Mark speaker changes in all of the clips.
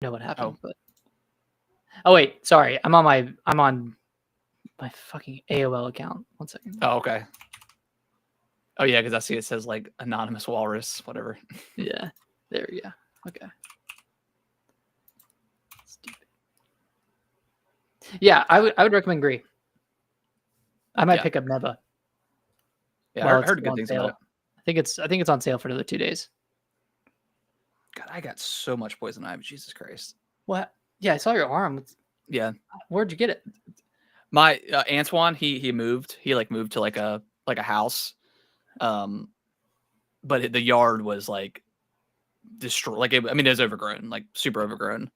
Speaker 1: know what happened,
Speaker 2: Oh.
Speaker 1: but oh wait, sorry. I'm on my fucking AOL account. 1 second.
Speaker 2: Oh, okay. Oh yeah, because I see it says like anonymous walrus, whatever.
Speaker 1: Yeah. There we go. Okay. Stupid. Yeah, I would recommend Gris. I might pick up Neva.
Speaker 2: Yeah,
Speaker 1: Well,
Speaker 2: I heard good things about it.
Speaker 1: I think it's on sale for another 2 days.
Speaker 2: God, I got so much poison ivy. Jesus Christ.
Speaker 1: What? Yeah, I saw your arm.
Speaker 2: Yeah.
Speaker 1: Where'd you get it?
Speaker 2: My Antoine, he moved. He like moved to like a house. But the yard was like destroyed. Like it was overgrown, like super overgrown.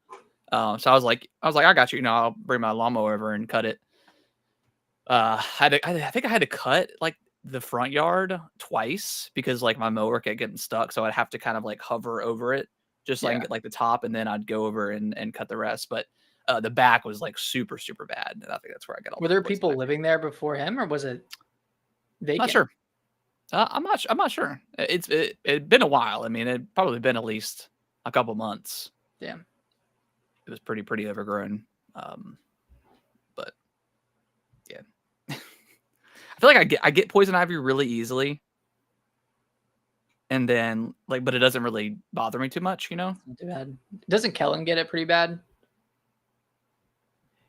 Speaker 2: So I was like, I got you. I'll bring my lawnmower over and cut it. I think I had to cut like the front yard twice because like my mower kept getting stuck, so I'd have to kind of like hover over it just so I can get like the top, and then I'd go over and cut the rest. But the back was like super super bad, and I think that's where I got all.
Speaker 1: Were there people living there before him, or was it vacant?
Speaker 2: Not sure. I'm not sure. It'd been a while. I mean, it'd probably been at least a couple months.
Speaker 1: Damn.
Speaker 2: It was pretty overgrown. But yeah. I feel like I get poison ivy really easily. And then but it doesn't really bother me too much,
Speaker 1: Not too bad. Doesn't Kellen get it pretty bad?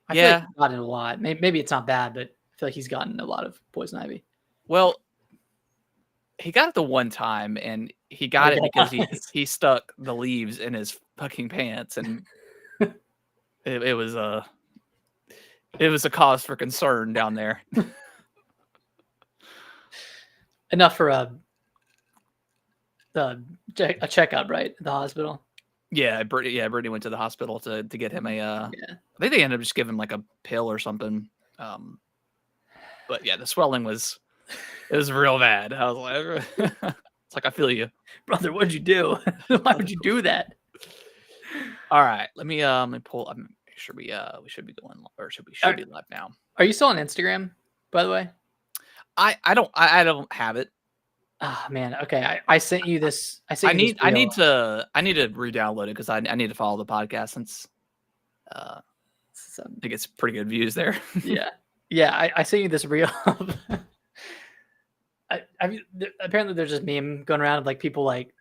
Speaker 1: I feel like he's gotten it a lot. Maybe it's not bad, but I feel like he's gotten a lot of poison ivy.
Speaker 2: Well, he got it the one time, and he got it because he stuck the leaves in his fucking pants, and it was a cause for concern down there.
Speaker 1: Enough for a checkup, right? At the hospital.
Speaker 2: Yeah, Brittany went to the hospital to get him a. I think they ended up just giving him like a pill or something. But yeah, the swelling was real bad. I was like, it's like I feel you,
Speaker 1: brother. What'd you do? Why would you do that?
Speaker 2: All right, let me pull. I'm sure we should be going, or should be live now.
Speaker 1: Are you still on Instagram, by the way?
Speaker 2: I don't have it.
Speaker 1: Oh man. Okay. I sent you this.
Speaker 2: I need to re-download it because I need to follow the podcast since I think it's pretty good views there.
Speaker 1: Yeah. I sent you this reel. I mean, apparently there's this meme going around of like people like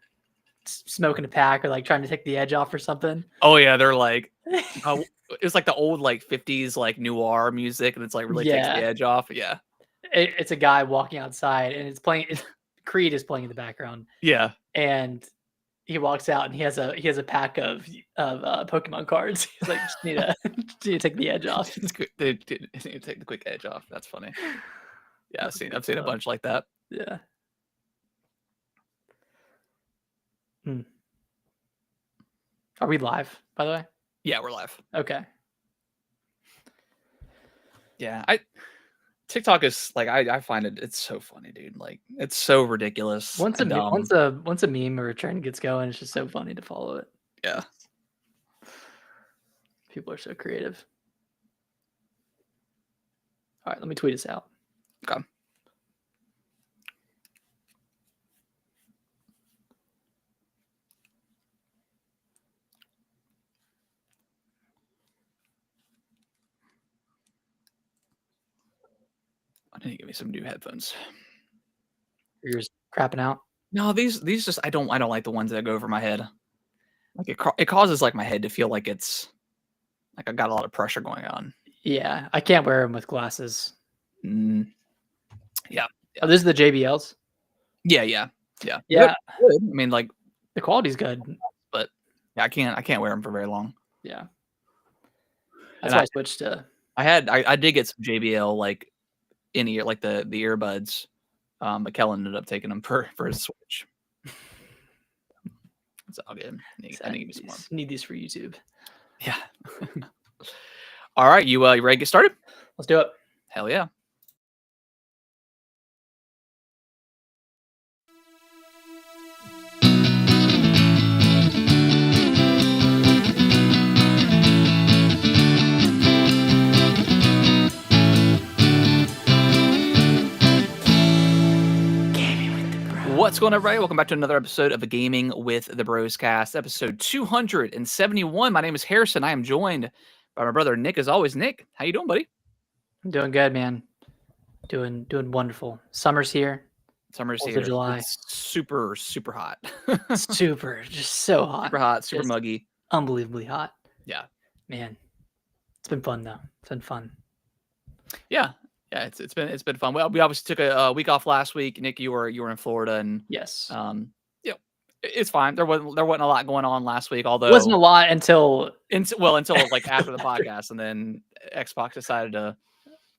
Speaker 1: smoking a pack or like trying to take the edge off or something.
Speaker 2: Oh yeah, they're like, it's like the old like 50s like noir music, and it's like really takes the edge off. Yeah.
Speaker 1: It's a guy walking outside, and it's playing. Creed is playing in the background.
Speaker 2: Yeah,
Speaker 1: and he walks out, and he has a pack of Pokemon cards. He's like, just need to take the edge off.
Speaker 2: They take the quick edge off. That's funny. Yeah, I've seen a bunch like that.
Speaker 1: Yeah. Are we live, by the way?
Speaker 2: Yeah, we're live.
Speaker 1: Okay.
Speaker 2: Yeah, TikTok is like I find it's so funny, dude. Like it's so ridiculous.
Speaker 1: Once a meme or a trend gets going, it's just so funny to follow it.
Speaker 2: Yeah.
Speaker 1: People are so creative. All right, let me tweet this out.
Speaker 2: Okay. I need to get me some new headphones.
Speaker 1: You're just crapping out?
Speaker 2: No, these just I don't like the ones that go over my head. Like it causes like my head to feel like it's like I've got a lot of pressure going on.
Speaker 1: Yeah, I can't wear them with glasses.
Speaker 2: Yeah.
Speaker 1: Oh, this is the JBLs?
Speaker 2: Yeah.
Speaker 1: Good.
Speaker 2: I mean, like
Speaker 1: the quality's good,
Speaker 2: but yeah, I can't wear them for very long.
Speaker 1: Yeah. That's why I switched to.
Speaker 2: I did get some JBL like in ear, like the earbuds. But Kellen ended up taking them for his Switch. So I'll get him. I need some more.
Speaker 1: Need these for YouTube.
Speaker 2: Yeah. All right, you ready to get started?
Speaker 1: Let's do it.
Speaker 2: Hell yeah. What's going on, everybody? Welcome back to another episode of the Gaming with the Bros Cast, episode 271. My name is Harrison. I am joined by my brother Nick, as always. Nick, how you doing, buddy?
Speaker 1: I'm doing good, man. Doing wonderful. Summer's here.
Speaker 2: Summer's
Speaker 1: 4th
Speaker 2: here.
Speaker 1: of July.
Speaker 2: It's super hot.
Speaker 1: Super, just so hot.
Speaker 2: Super hot, super
Speaker 1: Just
Speaker 2: muggy.
Speaker 1: unbelievably hot.
Speaker 2: Yeah.
Speaker 1: Man, it's been fun though. It's been fun.
Speaker 2: Yeah. It's been fun. Well, we obviously took a week off last week. Nick, you were in Florida, and
Speaker 1: Yes.
Speaker 2: it's fine. There wasn't a lot going on last week, although
Speaker 1: It wasn't a lot until
Speaker 2: until like after the podcast, and then Xbox decided to,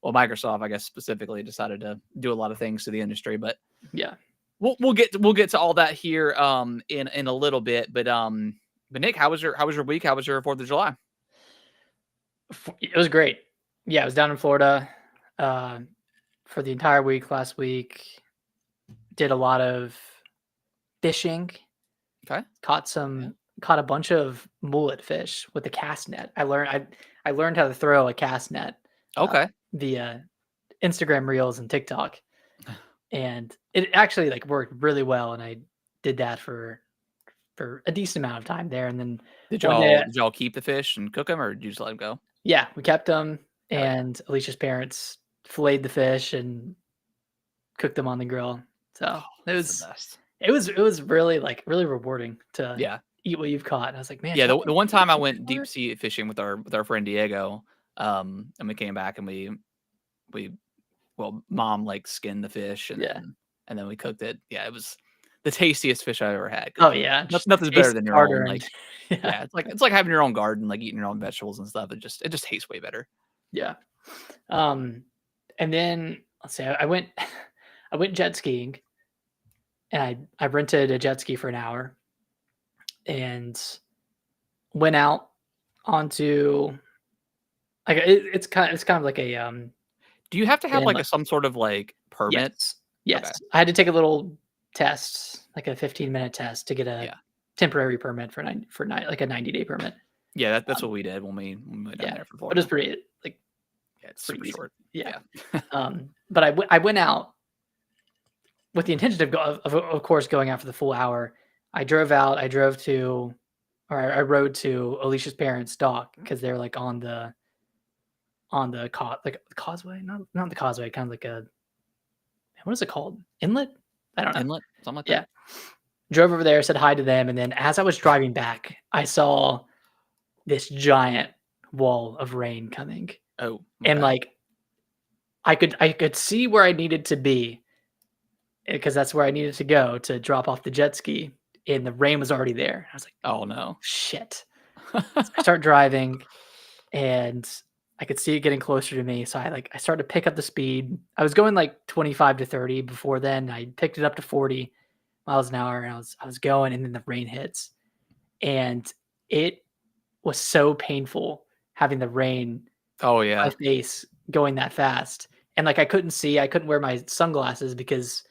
Speaker 2: well, Microsoft, I guess specifically, decided to do a lot of things to the industry. But
Speaker 1: yeah.
Speaker 2: we'll get to all that here in a little bit. But Nick, how was your week? How was your 4th of July?
Speaker 1: It was great. Yeah, I was down in Florida for the entire week last week. Did a lot of fishing.
Speaker 2: Okay.
Speaker 1: Caught a bunch of mullet fish with a cast net. I learned how to throw a cast net
Speaker 2: Okay.
Speaker 1: via Instagram Reels and TikTok, and it actually like worked really well. And I did that for a decent amount of time there. And then
Speaker 2: Did
Speaker 1: one day,
Speaker 2: y'all keep the fish and cook them, or did you just let them go?
Speaker 1: yeah, we kept them,
Speaker 2: Hell yeah.
Speaker 1: and Alicia's parents filleted the fish and cooked them on the grill. So it
Speaker 2: That's the
Speaker 1: was
Speaker 2: best.
Speaker 1: it was really really rewarding to
Speaker 2: Yeah.
Speaker 1: eat what you've caught. And I was like, man,
Speaker 2: Yeah, the
Speaker 1: nothing
Speaker 2: one time I
Speaker 1: tastes
Speaker 2: went
Speaker 1: better.
Speaker 2: deep sea fishing with our friend Diego, and we came back and we mom like skinned the fish and
Speaker 1: Yeah.
Speaker 2: then we cooked it. Yeah, it was the tastiest fish I ever had.
Speaker 1: Oh yeah,
Speaker 2: Nothing's better than your own.
Speaker 1: hard-earned.
Speaker 2: Like,
Speaker 1: yeah.
Speaker 2: yeah, it's like having your own garden, like eating your own vegetables and stuff. It just tastes way better.
Speaker 1: Yeah. And then let's say I went I went jet skiing, and I rented a jet ski for an hour and went out onto like it's kind of like a
Speaker 2: Do you have to have like
Speaker 1: inlet.
Speaker 2: some sort of like permit?
Speaker 1: Yes. Yes. I had to take a little test, like a 15-minute test to get a
Speaker 2: Yeah.
Speaker 1: temporary permit for like a 90-day permit.
Speaker 2: Yeah, that's what we did when we went down
Speaker 1: Yeah.
Speaker 2: there for
Speaker 1: But
Speaker 2: Florida.
Speaker 1: it's pretty like
Speaker 2: Yeah, it's
Speaker 1: pretty
Speaker 2: super
Speaker 1: easy.
Speaker 2: short.
Speaker 1: Yeah.
Speaker 2: Yeah.
Speaker 1: But I went out with the intention of course going out for the full hour. I rode to Alicia's parents' dock because they're like on the causeway, not the causeway, kind of like a, what is it called? Inlet? I don't know.
Speaker 2: Inlet, something like
Speaker 1: Yeah.
Speaker 2: that.
Speaker 1: Drove over there, said hi to them, and then as I was driving back, I saw this giant wall of rain coming.
Speaker 2: Oh,
Speaker 1: And
Speaker 2: okay.
Speaker 1: like I could see where I needed to be because that's where I needed to go to drop off the jet ski, and the rain was already there. I was like,
Speaker 2: Oh no.
Speaker 1: shit. I start driving, and I could see it getting closer to me. So I started to pick up the speed. I was going like 25 to 30 before then. I picked it up to 40 miles an hour, and I was going, and then the rain hits. And it was so painful having the rain
Speaker 2: Oh
Speaker 1: in my
Speaker 2: yeah.
Speaker 1: face going that fast. And like I couldn't wear my sunglasses because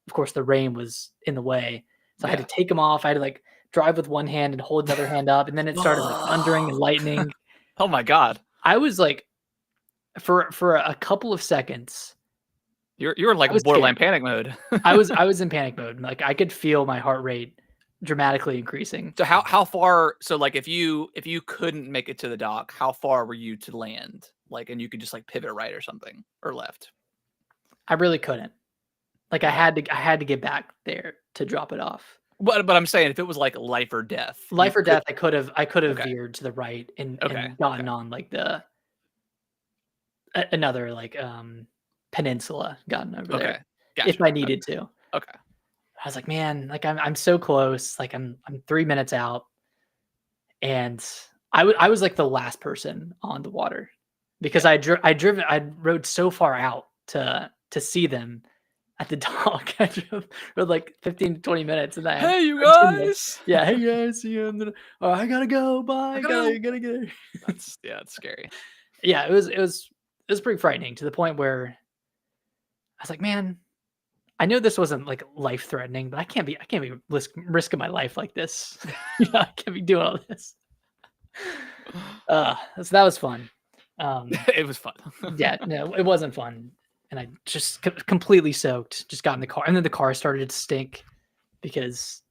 Speaker 1: of course the rain was in the way. So I had
Speaker 2: Yeah.
Speaker 1: to take them off. I had to like drive with one hand and hold the other hand up, and then it started like thundering and lightning.
Speaker 2: Oh my god.
Speaker 1: I was like, for a couple of seconds,
Speaker 2: You're like
Speaker 1: I was
Speaker 2: borderline
Speaker 1: scared.
Speaker 2: panic mode.
Speaker 1: I was in panic mode. Like I could feel my heart rate dramatically increasing.
Speaker 2: So how far? So like if you couldn't make it to the dock, how far were you to land? Like, and you could just like pivot right or something or left.
Speaker 1: I really couldn't. Like I
Speaker 2: Okay.
Speaker 1: had to get back there to drop it off.
Speaker 2: But I'm saying if it was like life or death, you
Speaker 1: Life or
Speaker 2: could.
Speaker 1: death, I could have
Speaker 2: Okay.
Speaker 1: veered to the right and
Speaker 2: Okay.
Speaker 1: gotten
Speaker 2: Okay.
Speaker 1: on like another like peninsula, gotten over
Speaker 2: Okay.
Speaker 1: there if
Speaker 2: Gotcha.
Speaker 1: I needed to.
Speaker 2: Okay.
Speaker 1: I was like, man, like I'm so close. Like I'm 3 minutes out, and I was like the last person on the water because I rode so far out to see them at the dock. I rode like 15 to 20 minutes, and I had
Speaker 2: Hey, you
Speaker 1: 10 minutes.
Speaker 2: guys.
Speaker 1: Yeah, hey guys, see you. Oh, I gotta go. Bye.
Speaker 2: I gotta
Speaker 1: Gotta go.
Speaker 2: That's it's scary.
Speaker 1: Yeah, it was pretty frightening to the point where I was like, man, I know this wasn't like life threatening, but I can't be risking my life like this. I can't be doing all this. So that was fun.
Speaker 2: It was fun.
Speaker 1: Yeah, no, it wasn't fun, and I just completely soaked. Just got in the car, and then the car started to stink. because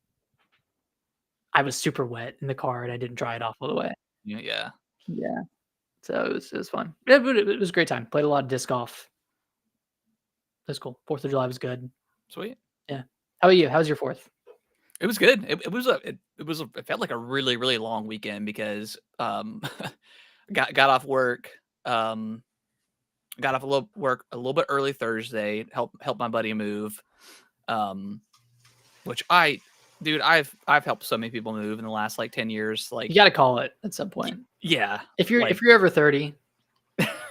Speaker 1: I was super wet in the car and I didn't dry it off all the way.
Speaker 2: Yeah.
Speaker 1: Yeah. So it was fun. Yeah, but it was a great time. Played a lot of disc golf. That's cool. 4th of July was good.
Speaker 2: Sweet.
Speaker 1: Yeah. How about you? How's your 4th?
Speaker 2: It was good. It felt like a really, really long weekend because got off work, got off work a little bit early Thursday, help my buddy move. Which I've helped so many people move in the last like 10 years. Like
Speaker 1: You got to call it at some point.
Speaker 2: yeah.
Speaker 1: If you're
Speaker 2: like,
Speaker 1: if you're over 30,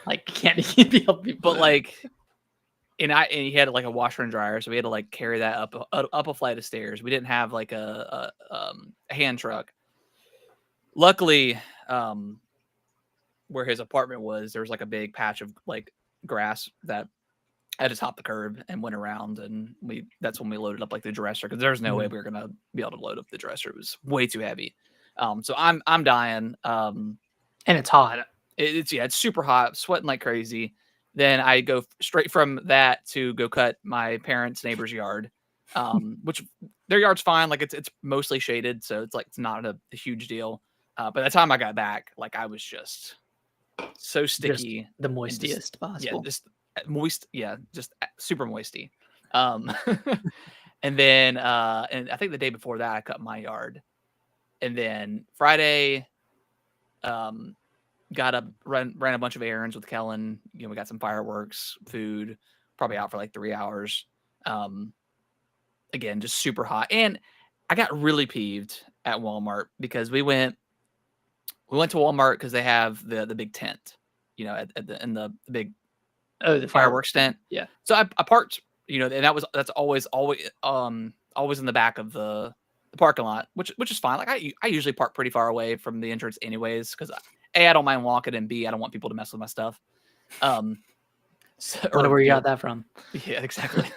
Speaker 1: like you can't be helping people.
Speaker 2: but
Speaker 1: move.
Speaker 2: like and he had like a washer and dryer, so we had to like carry that up a flight of stairs. We didn't have like a hand truck. Luckily, where his apartment was, there was like a big patch of like grass that I just hopped the curb and went around, and that's when we loaded up like the dresser, because there's no way we were gonna be able to load up the dresser. It was way too heavy. So I'm dying.
Speaker 1: And it's hot.
Speaker 2: It's super hot, sweating like crazy. Then I go straight from that to go cut my parents' neighbor's yard, which their yard's fine. Like it's mostly shaded, so it's not a huge deal. By the time I got back, like I was just so sticky,
Speaker 1: Just the moistiest possible.
Speaker 2: yeah, just moist, yeah, just super moisty. And then and I think the day before that I cut my yard, and then Friday, got up, ran a bunch of errands with Kellen. You know, we got some fireworks, food, probably out for like 3 hours. Again, just super hot. And I got really peeved at Walmart because we went to Walmart because they have the big tent, you know, in the big
Speaker 1: the
Speaker 2: fireworks tent.
Speaker 1: Yeah.
Speaker 2: So I parked, you know, and that's always in the back of the parking lot, which is fine. Like I usually park pretty far away from the entrance anyways, because A, I don't mind walking, and B, I don't want people to mess with my stuff.
Speaker 1: So, I wonder where you got that from.
Speaker 2: Yeah, exactly.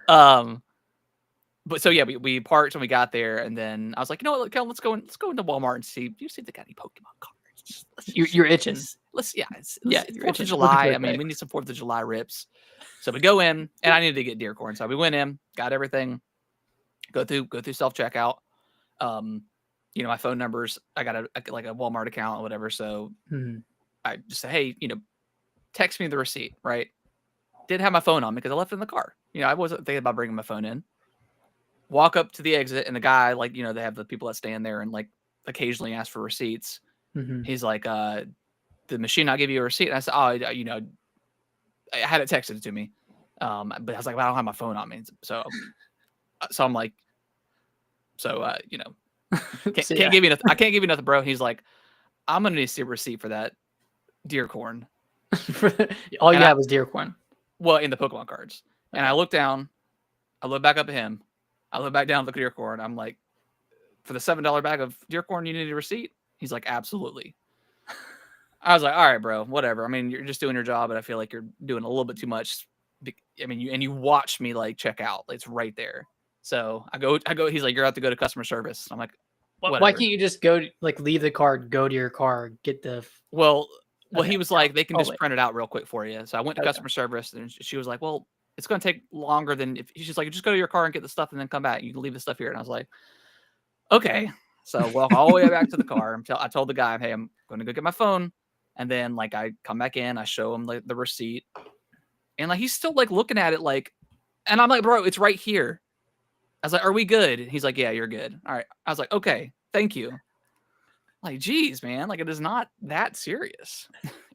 Speaker 2: But so yeah, we parked and we got there, and then I was like, you know what, Kel, let's go into Walmart and see if they got any Pokemon cards.
Speaker 1: You're itching.
Speaker 2: It's
Speaker 1: you're
Speaker 2: 4th
Speaker 1: itching.
Speaker 2: of July.
Speaker 1: Looking
Speaker 2: I mean, we need some 4th of July rips. So we go in, and I needed to get deer corn, so we went in, got everything, go through self checkout. You know, my phone numbers, I got a Walmart account or whatever, so I just said, hey, you know, text me the receipt, right? Didn't have my phone on me because I left it in the car. You know, I wasn't thinking about bringing my phone in. Walk up to the exit, and the guy, like, you know, they have the people that stand there and like occasionally ask for receipts. He's like, the machine not give you a receipt? And I said, oh, you know, I had it texted to me. But I was like, well, I don't have my phone on me. So I'm like, you know, can't give you nothing. I can't give you nothing, bro. And he's like, I'm gonna need to see a receipt for that deer corn.
Speaker 1: All you have is deer corn.
Speaker 2: Well, in the Pokemon cards. And I look down, I look back up at him, I look back down at the deer corn. I'm like, for the $7 bag of deer corn, you need a receipt? He's like, absolutely. I was like, all right, bro, whatever. I mean, you're just doing your job, but I feel like you're doing a little bit too much. I mean, you watched me like check out. It's right there. So I go. He's like, you're out to go to customer service. I'm like, whatever.
Speaker 1: Why can't you just go, like, leave the card, go to your car, get the...
Speaker 2: Well,
Speaker 1: Okay.
Speaker 2: he was like, they can just print it out real quick for you. So I went to customer service, and she was like, well, it's going to take longer than if she's like, just go to your car and get the stuff and then come back. You can leave the stuff here. And I was like, okay. So walk all the way back to the car. I told the guy, hey, I'm going to go get my phone. And then like I come back in, I show him the receipt, and like he's still like looking at it like, and I'm like, bro, it's right here. I was like, are we good? He's like, yeah, you're good. All right. I was like, okay, thank you. Like, geez, man, like it is not that serious.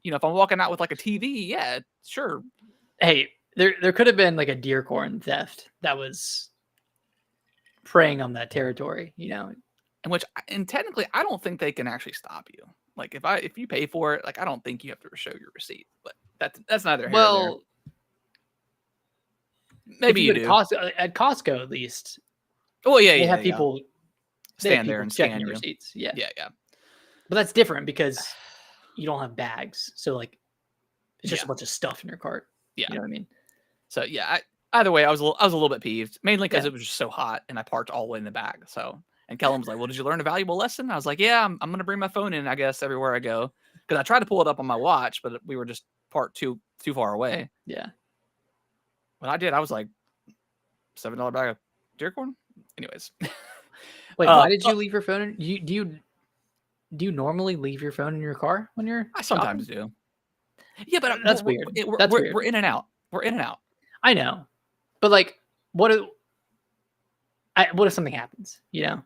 Speaker 2: You know, if I'm walking out with like a TV, yeah, sure.
Speaker 1: Hey, there could have been like a deer corn theft that was preying on that territory, you know.
Speaker 2: And technically, I don't think they can actually stop you. Like if you pay for it, like I don't think you have to show your receipt. But that's neither here nor there. Maybe you do.
Speaker 1: At Costco, at least.
Speaker 2: Oh yeah,
Speaker 1: they have people
Speaker 2: stand there and
Speaker 1: checking
Speaker 2: scan
Speaker 1: your
Speaker 2: you.
Speaker 1: receipts. Yeah.
Speaker 2: But
Speaker 1: that's different because you don't have bags, so like it's just a bunch of stuff in your cart.
Speaker 2: Yeah,
Speaker 1: you know what I mean.
Speaker 2: So yeah, either way, I was a little bit peeved, mainly because it was just so hot, and I parked all the way in the back. So, and Kellen was like, "Well, did you learn a valuable lesson?" I was like, "Yeah, I'm gonna bring my phone in, I guess, everywhere I go," because I tried to pull it up on my watch, but we were just parked too far away.
Speaker 1: Yeah.
Speaker 2: What I did, I was like, $7 bag of Deer corn. Anyways,
Speaker 1: Wait, why did you leave your phone? Do you normally leave your phone in your car when you're
Speaker 2: I
Speaker 1: shopping?
Speaker 2: sometimes do. Yeah, but
Speaker 1: That's
Speaker 2: we're,
Speaker 1: weird.
Speaker 2: we're,
Speaker 1: That's
Speaker 2: we're,
Speaker 1: weird.
Speaker 2: we're in and out. We're in and out.
Speaker 1: I know, but like, what if something happens? You know?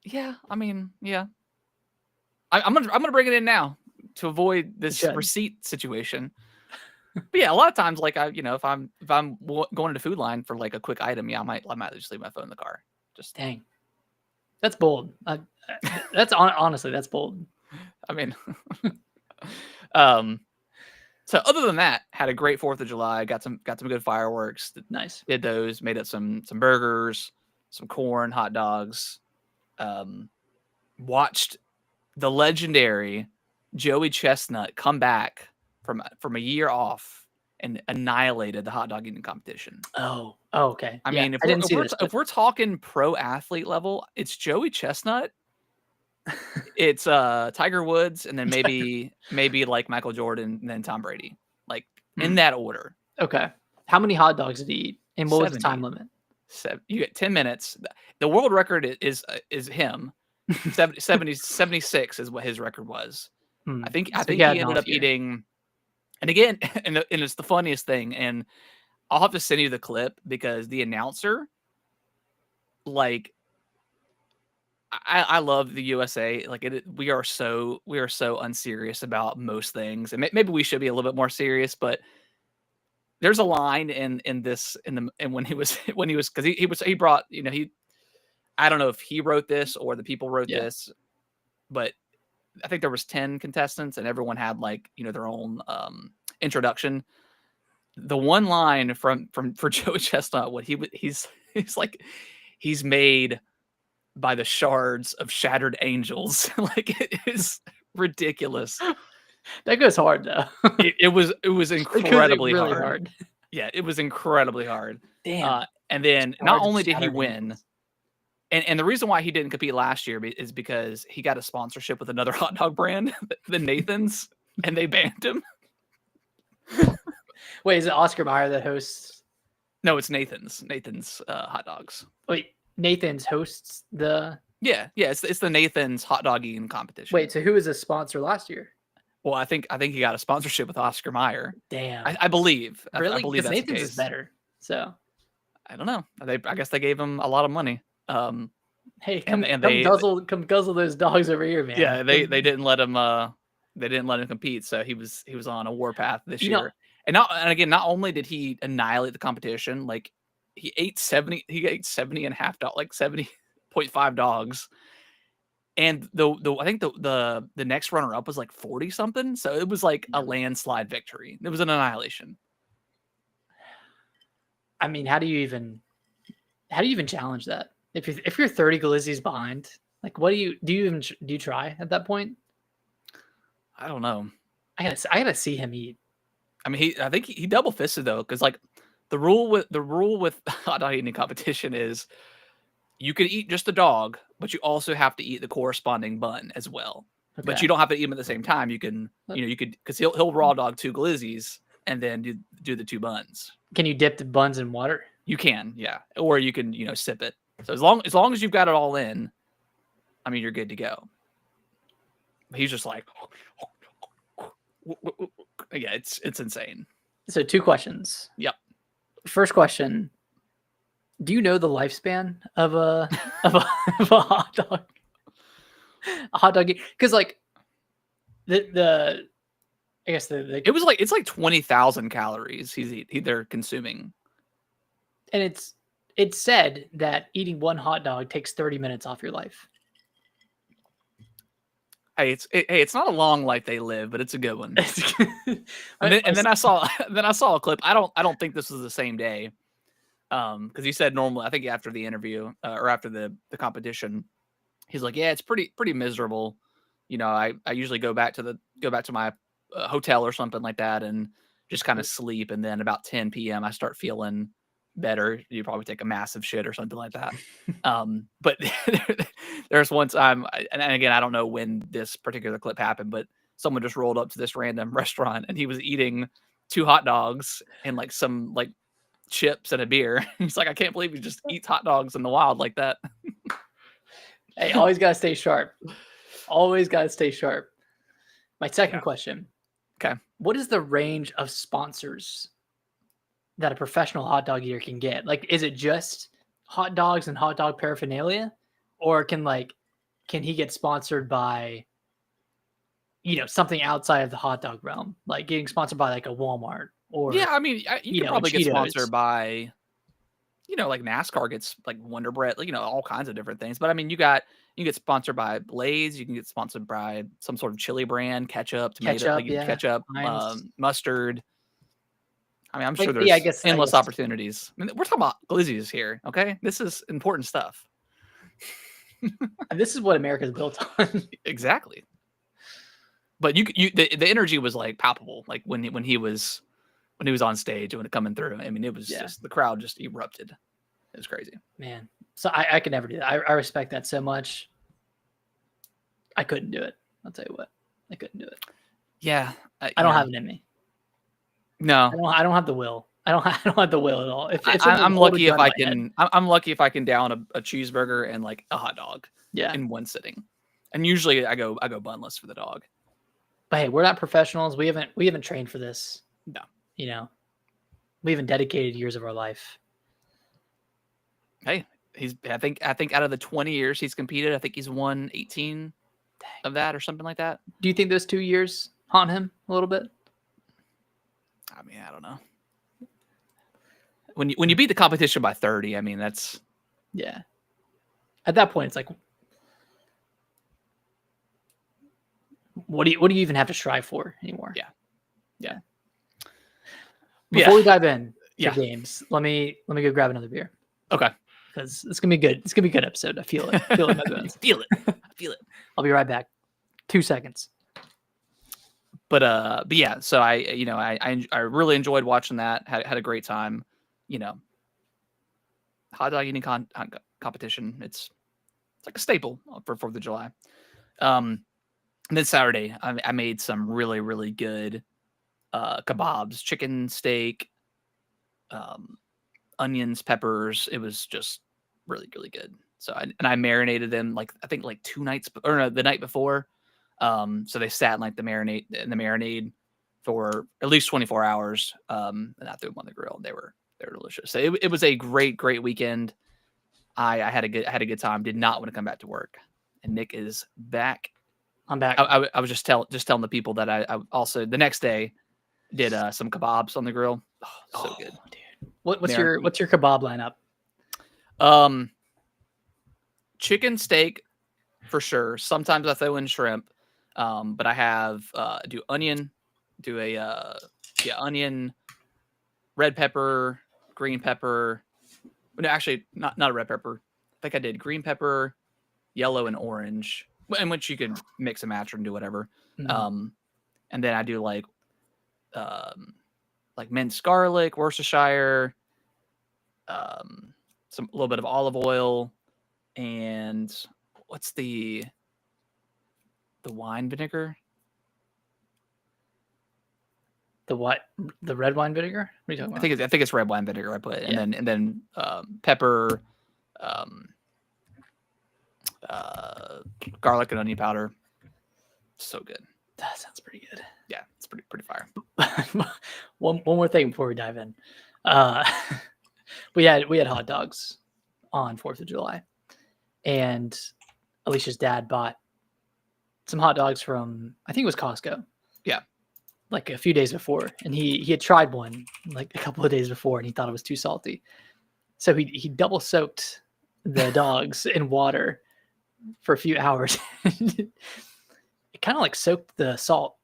Speaker 2: Yeah, I mean, yeah. I'm gonna bring it in now to avoid this
Speaker 1: should.
Speaker 2: receipt situation. But yeah, a lot of times, like if I'm going to Food Line for like a quick item, yeah, I might just leave my phone in the car. Just
Speaker 1: Dang, that's bold. That's honestly, that's bold.
Speaker 2: I mean, so other than that, had a great 4th of July. Got some good fireworks.
Speaker 1: Nice.
Speaker 2: Did those. Made up some burgers, some corn, hot dogs. Watched the legendary Joey Chestnut come back from a year off and annihilated the hot dog eating competition.
Speaker 1: Oh, okay.
Speaker 2: I
Speaker 1: Yeah,
Speaker 2: mean,
Speaker 1: I didn't see this,
Speaker 2: if we're talking pro athlete level, it's Joey Chestnut. It's Tiger Woods, and then maybe like Michael Jordan, and then Tom Brady, like in that order.
Speaker 1: Okay. How many hot dogs did he eat, and what was the time
Speaker 2: 70.
Speaker 1: limit?
Speaker 2: You get 10 minutes. The world record is him. 76 is what his record was. I think he ended up eating, and again, and it's the funniest thing, and I'll have to send you the clip because the announcer, like, I love the USA. Like we are so unserious about most things, and maybe we should be a little bit more serious. But there's a line in when he was because he brought I don't know if he wrote this or the people wrote this, but I think there was 10 contestants and everyone had like their own introduction. The one line for Joey Chestnut, what he's like, he's made by the shards of shattered angels. Like, it is ridiculous.
Speaker 1: That goes hard though.
Speaker 2: it was incredibly
Speaker 1: really
Speaker 2: hard. Yeah, it was incredibly hard.
Speaker 1: Damn.
Speaker 2: And then not only did he win, and the reason why he didn't compete last year is because he got a sponsorship with another hot dog brand, the Nathan's, and they banned him.
Speaker 1: Wait, is it Oscar Mayer that hosts?
Speaker 2: No, it's Nathan's hot dogs.
Speaker 1: Wait, Nathan's hosts the.
Speaker 2: Yeah, it's the Nathan's hot dog eating competition.
Speaker 1: Wait, so who was a sponsor last year?
Speaker 2: Well, I think he got a sponsorship with Oscar Mayer.
Speaker 1: Damn,
Speaker 2: I believe.
Speaker 1: Really?
Speaker 2: I believe that's
Speaker 1: Nathan's
Speaker 2: the case.
Speaker 1: is better. So
Speaker 2: I don't know. I guess they gave him a lot of money.
Speaker 1: Hey, come guzzle those dogs over here, man.
Speaker 2: Yeah, they didn't let him. They didn't let him compete, so he was on a warpath this year. And again, not only did he annihilate the competition, like he ate 70 and a half dog, like 70.5 dogs. And I think the next runner up was like 40 something. So it was like a landslide victory. It was an annihilation.
Speaker 1: I mean, how do you even challenge that? If you're 30 glizzies behind, like what do you try at that point?
Speaker 2: I don't know.
Speaker 1: I gotta see him eat.
Speaker 2: I mean, I think he double fisted though, because like the rule with hot dog eating competition is you can eat just the dog, but you also have to eat the corresponding bun as well. Okay. But you don't have to eat them at the same time. You can you could because he'll raw dog 2 glizzies and then do the 2 buns.
Speaker 1: Can you dip the buns in water?
Speaker 2: You can, yeah, or you can sip it. So as long as you've got it all in, I mean, you're good to go. He's just like, yeah, it's insane.
Speaker 1: So 2 questions.
Speaker 2: Yep.
Speaker 1: First question: do you know the lifespan of a hot dog? A hot dog, because like the I guess
Speaker 2: it was like it's like 20,000 calories they're consuming,
Speaker 1: and it's said that eating one hot dog takes 30 minutes off your life.
Speaker 2: Hey, it's not a long life they live, but it's a good one. and then I saw a clip. I don't think this was the same day, because he said normally, I think after the interview or after the competition, he's like, yeah, it's pretty miserable. I usually go back to my hotel or something like that and just kind of sleep, and then about 10 p.m. I start feeling better. You probably take a massive shit or something like that. But there's one time, and again, I don't know when this particular clip happened, but someone just rolled up to this random restaurant and he was eating 2 hot dogs and like some like chips and a beer. He's like, I can't believe he just eats hot dogs in the wild like that.
Speaker 1: Hey, always gotta stay sharp. Always gotta stay sharp. My second
Speaker 2: Yeah.
Speaker 1: question.
Speaker 2: Okay.
Speaker 1: What is the range of sponsors that a professional hot dog eater can get? Like, is it just hot dogs and hot dog paraphernalia? Or can he get sponsored by, something outside of the hot dog realm? Like getting sponsored by like a Walmart or,
Speaker 2: Yeah, I mean, you could probably get
Speaker 1: Cheetos.
Speaker 2: sponsored by, like NASCAR gets like Wonder Bread, like, all kinds of different things. But I mean, you can get sponsored by Lay's, you can get sponsored by some sort of chili brand, ketchup, tomato,
Speaker 1: Ketchup,
Speaker 2: like
Speaker 1: yeah,
Speaker 2: ketchup,
Speaker 1: Heinz.
Speaker 2: mustard. I mean, I'm
Speaker 1: Like,
Speaker 2: sure
Speaker 1: yeah, I
Speaker 2: there's
Speaker 1: guess
Speaker 2: endless opportunities. I mean, we're talking about Glizzy's here, okay? This is important stuff.
Speaker 1: And this is what America's built on.
Speaker 2: Exactly. But the energy was like palpable, like when he was on stage and when it coming through. I mean, it was just the crowd just erupted. It was crazy.
Speaker 1: Man. So I could never do that. I respect that so much. I couldn't do it. I'll tell you what. I couldn't do it.
Speaker 2: Yeah.
Speaker 1: I don't have it in me.
Speaker 2: No.
Speaker 1: I don't have the will. I don't have the will at all. If
Speaker 2: I'm lucky if I
Speaker 1: head,
Speaker 2: can. I'm lucky if I can down a cheeseburger and like a hot dog in one sitting. And usually I go bunless for the dog.
Speaker 1: But hey, we're not professionals. We haven't trained for this.
Speaker 2: No.
Speaker 1: We haven't dedicated years of our life.
Speaker 2: Hey, I think out of the 20 years he's competed, I think he's won 18 of that or something like that.
Speaker 1: Do you think those 2 years haunt him a little bit?
Speaker 2: I mean, I don't know. When you beat the competition by 30, I mean, that's
Speaker 1: At that point, it's like, what do you even have to strive for anymore?
Speaker 2: Yeah.
Speaker 1: Before we dive in
Speaker 2: Yeah.
Speaker 1: to games, let me go grab another beer
Speaker 2: Okay.
Speaker 1: because it's gonna be good. It's gonna be a good episode. I feel it. I feel it in my bones.
Speaker 2: Feel it.
Speaker 1: I'll be right back. 2 seconds.
Speaker 2: But yeah, so I really enjoyed watching that. Had a great time. Hot dog eating competition. It's like a staple for 4th of July. And then Saturday, I made some really, really good kebabs, chicken, steak, onions, peppers. It was just really, really good. So I marinated them I think 2 nights or no, the night before. So they sat in the marinade for at least 24 hours. And I threw them on the grill and they were delicious. So it was a great weekend. I had a good time. Did not want to come back to work. And Nick is back.
Speaker 1: I'm back.
Speaker 2: I was just telling the people that I also the next day did some kebabs on the grill. Oh, so good,
Speaker 1: dude. What's your kebab lineup?
Speaker 2: Chicken, steak for sure. Sometimes I throw in shrimp. But I have do onion, do a onion, red pepper, green pepper. No, actually not a red pepper. I think I did green pepper, yellow, and orange, in which you can mix and match and do whatever.
Speaker 1: Mm-hmm.
Speaker 2: And then I do minced garlic, Worcestershire, a little bit of olive oil, and what's the wine vinegar?
Speaker 1: The what? The red wine vinegar? What are you talking about?
Speaker 2: I think it's red wine vinegar I put, and then pepper, garlic and onion powder. So good.
Speaker 1: That sounds pretty good.
Speaker 2: Yeah, it's pretty fire.
Speaker 1: one more thing before we dive in. We had hot dogs on 4th of July, and Alicia's dad bought some hot dogs from, I think it was Costco.
Speaker 2: Yeah.
Speaker 1: Like a few days before. And he had tried one like a couple of days before and he thought it was too salty. So he double soaked the dogs in water for a few hours. It kind of soaked the salt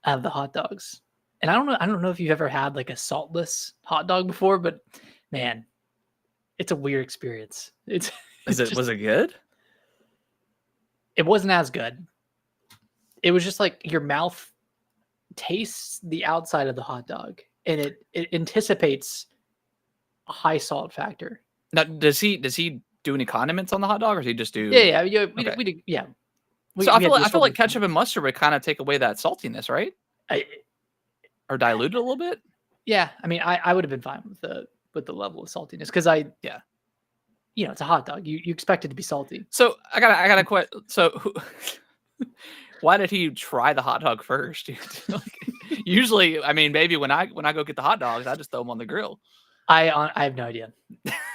Speaker 1: out of the hot dogs. And I don't know if you've ever had a saltless hot dog before, but man, it's a weird experience. Was
Speaker 2: it good?
Speaker 1: It wasn't as good. It was just your mouth tastes the outside of the hot dog and it anticipates a high salt factor.
Speaker 2: Now, does he do any condiments on the hot dog or does he just do?
Speaker 1: Yeah.
Speaker 2: Okay.
Speaker 1: We did, yeah.
Speaker 2: So I feel like ketchup and mustard would kind of take away that saltiness, right? Or dilute it a little bit.
Speaker 1: Yeah. I mean, I would have been fine with with the level of saltiness because
Speaker 2: Yeah.
Speaker 1: it's a hot dog. You expect it to be salty.
Speaker 2: So I got a question. So why did he try the hot dog first? Usually, I mean, maybe when I go get the hot dogs, I just throw them on the grill.
Speaker 1: I have no idea.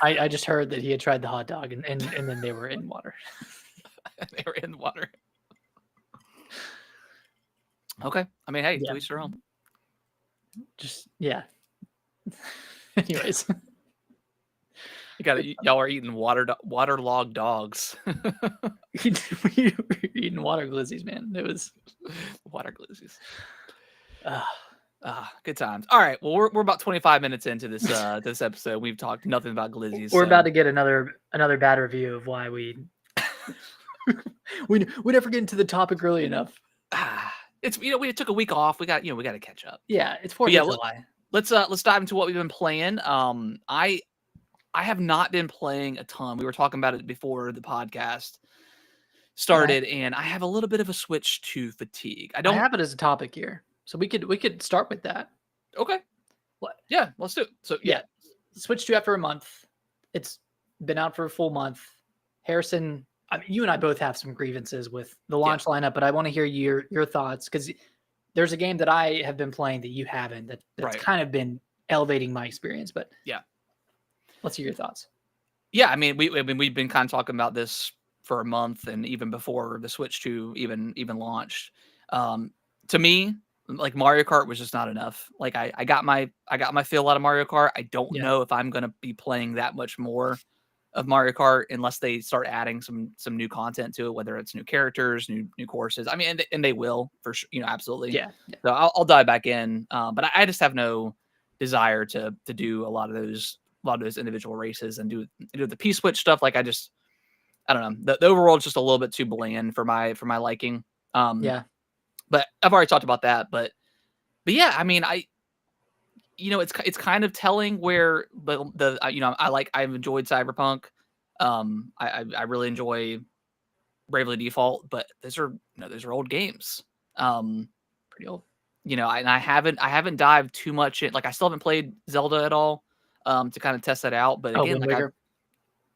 Speaker 1: I just heard that he had tried the hot dog and then they were in water.
Speaker 2: They were in water. Okay. I mean, hey,
Speaker 1: Yeah.
Speaker 2: to each their own.
Speaker 1: Just yeah. Anyways,
Speaker 2: Y'all are eating waterlogged dogs.
Speaker 1: we were eating water glizzies, man. It was
Speaker 2: Water glizzies.
Speaker 1: uh,
Speaker 2: Good times. All right. Well, we're about 25 minutes into this this episode. We've talked nothing about glizzies.
Speaker 1: we're about to get another bad review of why we never get into the topic early enough.
Speaker 2: It's we took a week off. We got to catch up.
Speaker 1: Yeah, it's 4th of July.
Speaker 2: Let's dive into what we've been playing. I have not been playing a ton. We were talking about it before the podcast started, and I have a little bit of a switch to fatigue. I don't
Speaker 1: have it as a topic here, so we could start with that.
Speaker 2: Okay.
Speaker 1: What?
Speaker 2: Yeah, let's do it. So
Speaker 1: Yeah, switch to after a month. It's been out for a full month. Harrison, I mean, you and I both have some grievances with the launch lineup, but I want to hear your thoughts because there's a game that I have been playing that you haven't. That's
Speaker 2: Right.
Speaker 1: kind of been elevating my experience. But
Speaker 2: Yeah.
Speaker 1: let's hear your thoughts.
Speaker 2: Yeah, I mean, we've been kind of talking about this for a month, and even before the Switch 2 even launched. To me, like Mario Kart was just not enough. Like I got my feel out of Mario Kart. I don't know if I'm gonna be playing that much more of Mario Kart unless they start adding some new content to it, whether it's new characters, new courses. I mean, and they will for sure, absolutely.
Speaker 1: Yeah.
Speaker 2: So I'll dive back in, but I just have no desire to do a lot of those individual races and do the P-switch stuff. Like I don't know. The overworld is just a little bit too bland for my liking.
Speaker 1: Yeah.
Speaker 2: But I've already talked about that. But yeah, I mean, it's kind of telling where I've enjoyed Cyberpunk. I really enjoy Bravely Default, but those are old games.
Speaker 1: Pretty old.
Speaker 2: And I haven't dived too much in. Like I still haven't played Zelda at all to kind of test that out. But again,
Speaker 1: Wind Waker.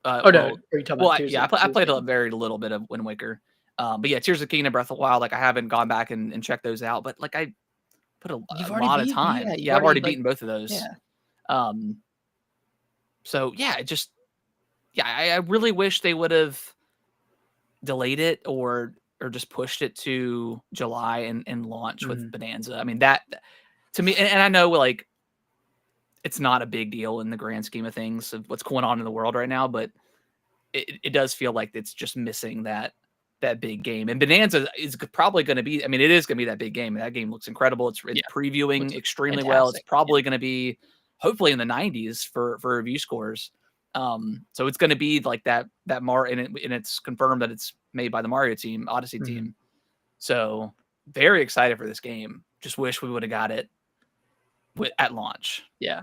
Speaker 2: No,
Speaker 1: are you talking about Tears
Speaker 2: I
Speaker 1: of
Speaker 2: played a
Speaker 1: Kingdom?
Speaker 2: very little bit of Wind Waker. But yeah, Tears of the Kingdom, Breath of the Wild, like I haven't gone back and checked those out, but like I put a lot of time. I've already beaten both of those.
Speaker 1: Yeah.
Speaker 2: So yeah, I really wish they would have delayed it or just pushed it to July and launch with Bonanza. I mean, that to me, and I know like it's not a big deal in the grand scheme of things of what's going on in the world right now, but it does feel like it's just missing that big game. And Bonanza is probably going to be, I mean, it is going to be that big game. That game looks incredible. It's previewing extremely well. It's probably going to be hopefully in the 90s for review scores. So it's going to be like that and it's confirmed that it's made by the Mario team, Odyssey team. So very excited for this game. Just wish we would have got it at launch.
Speaker 1: Yeah.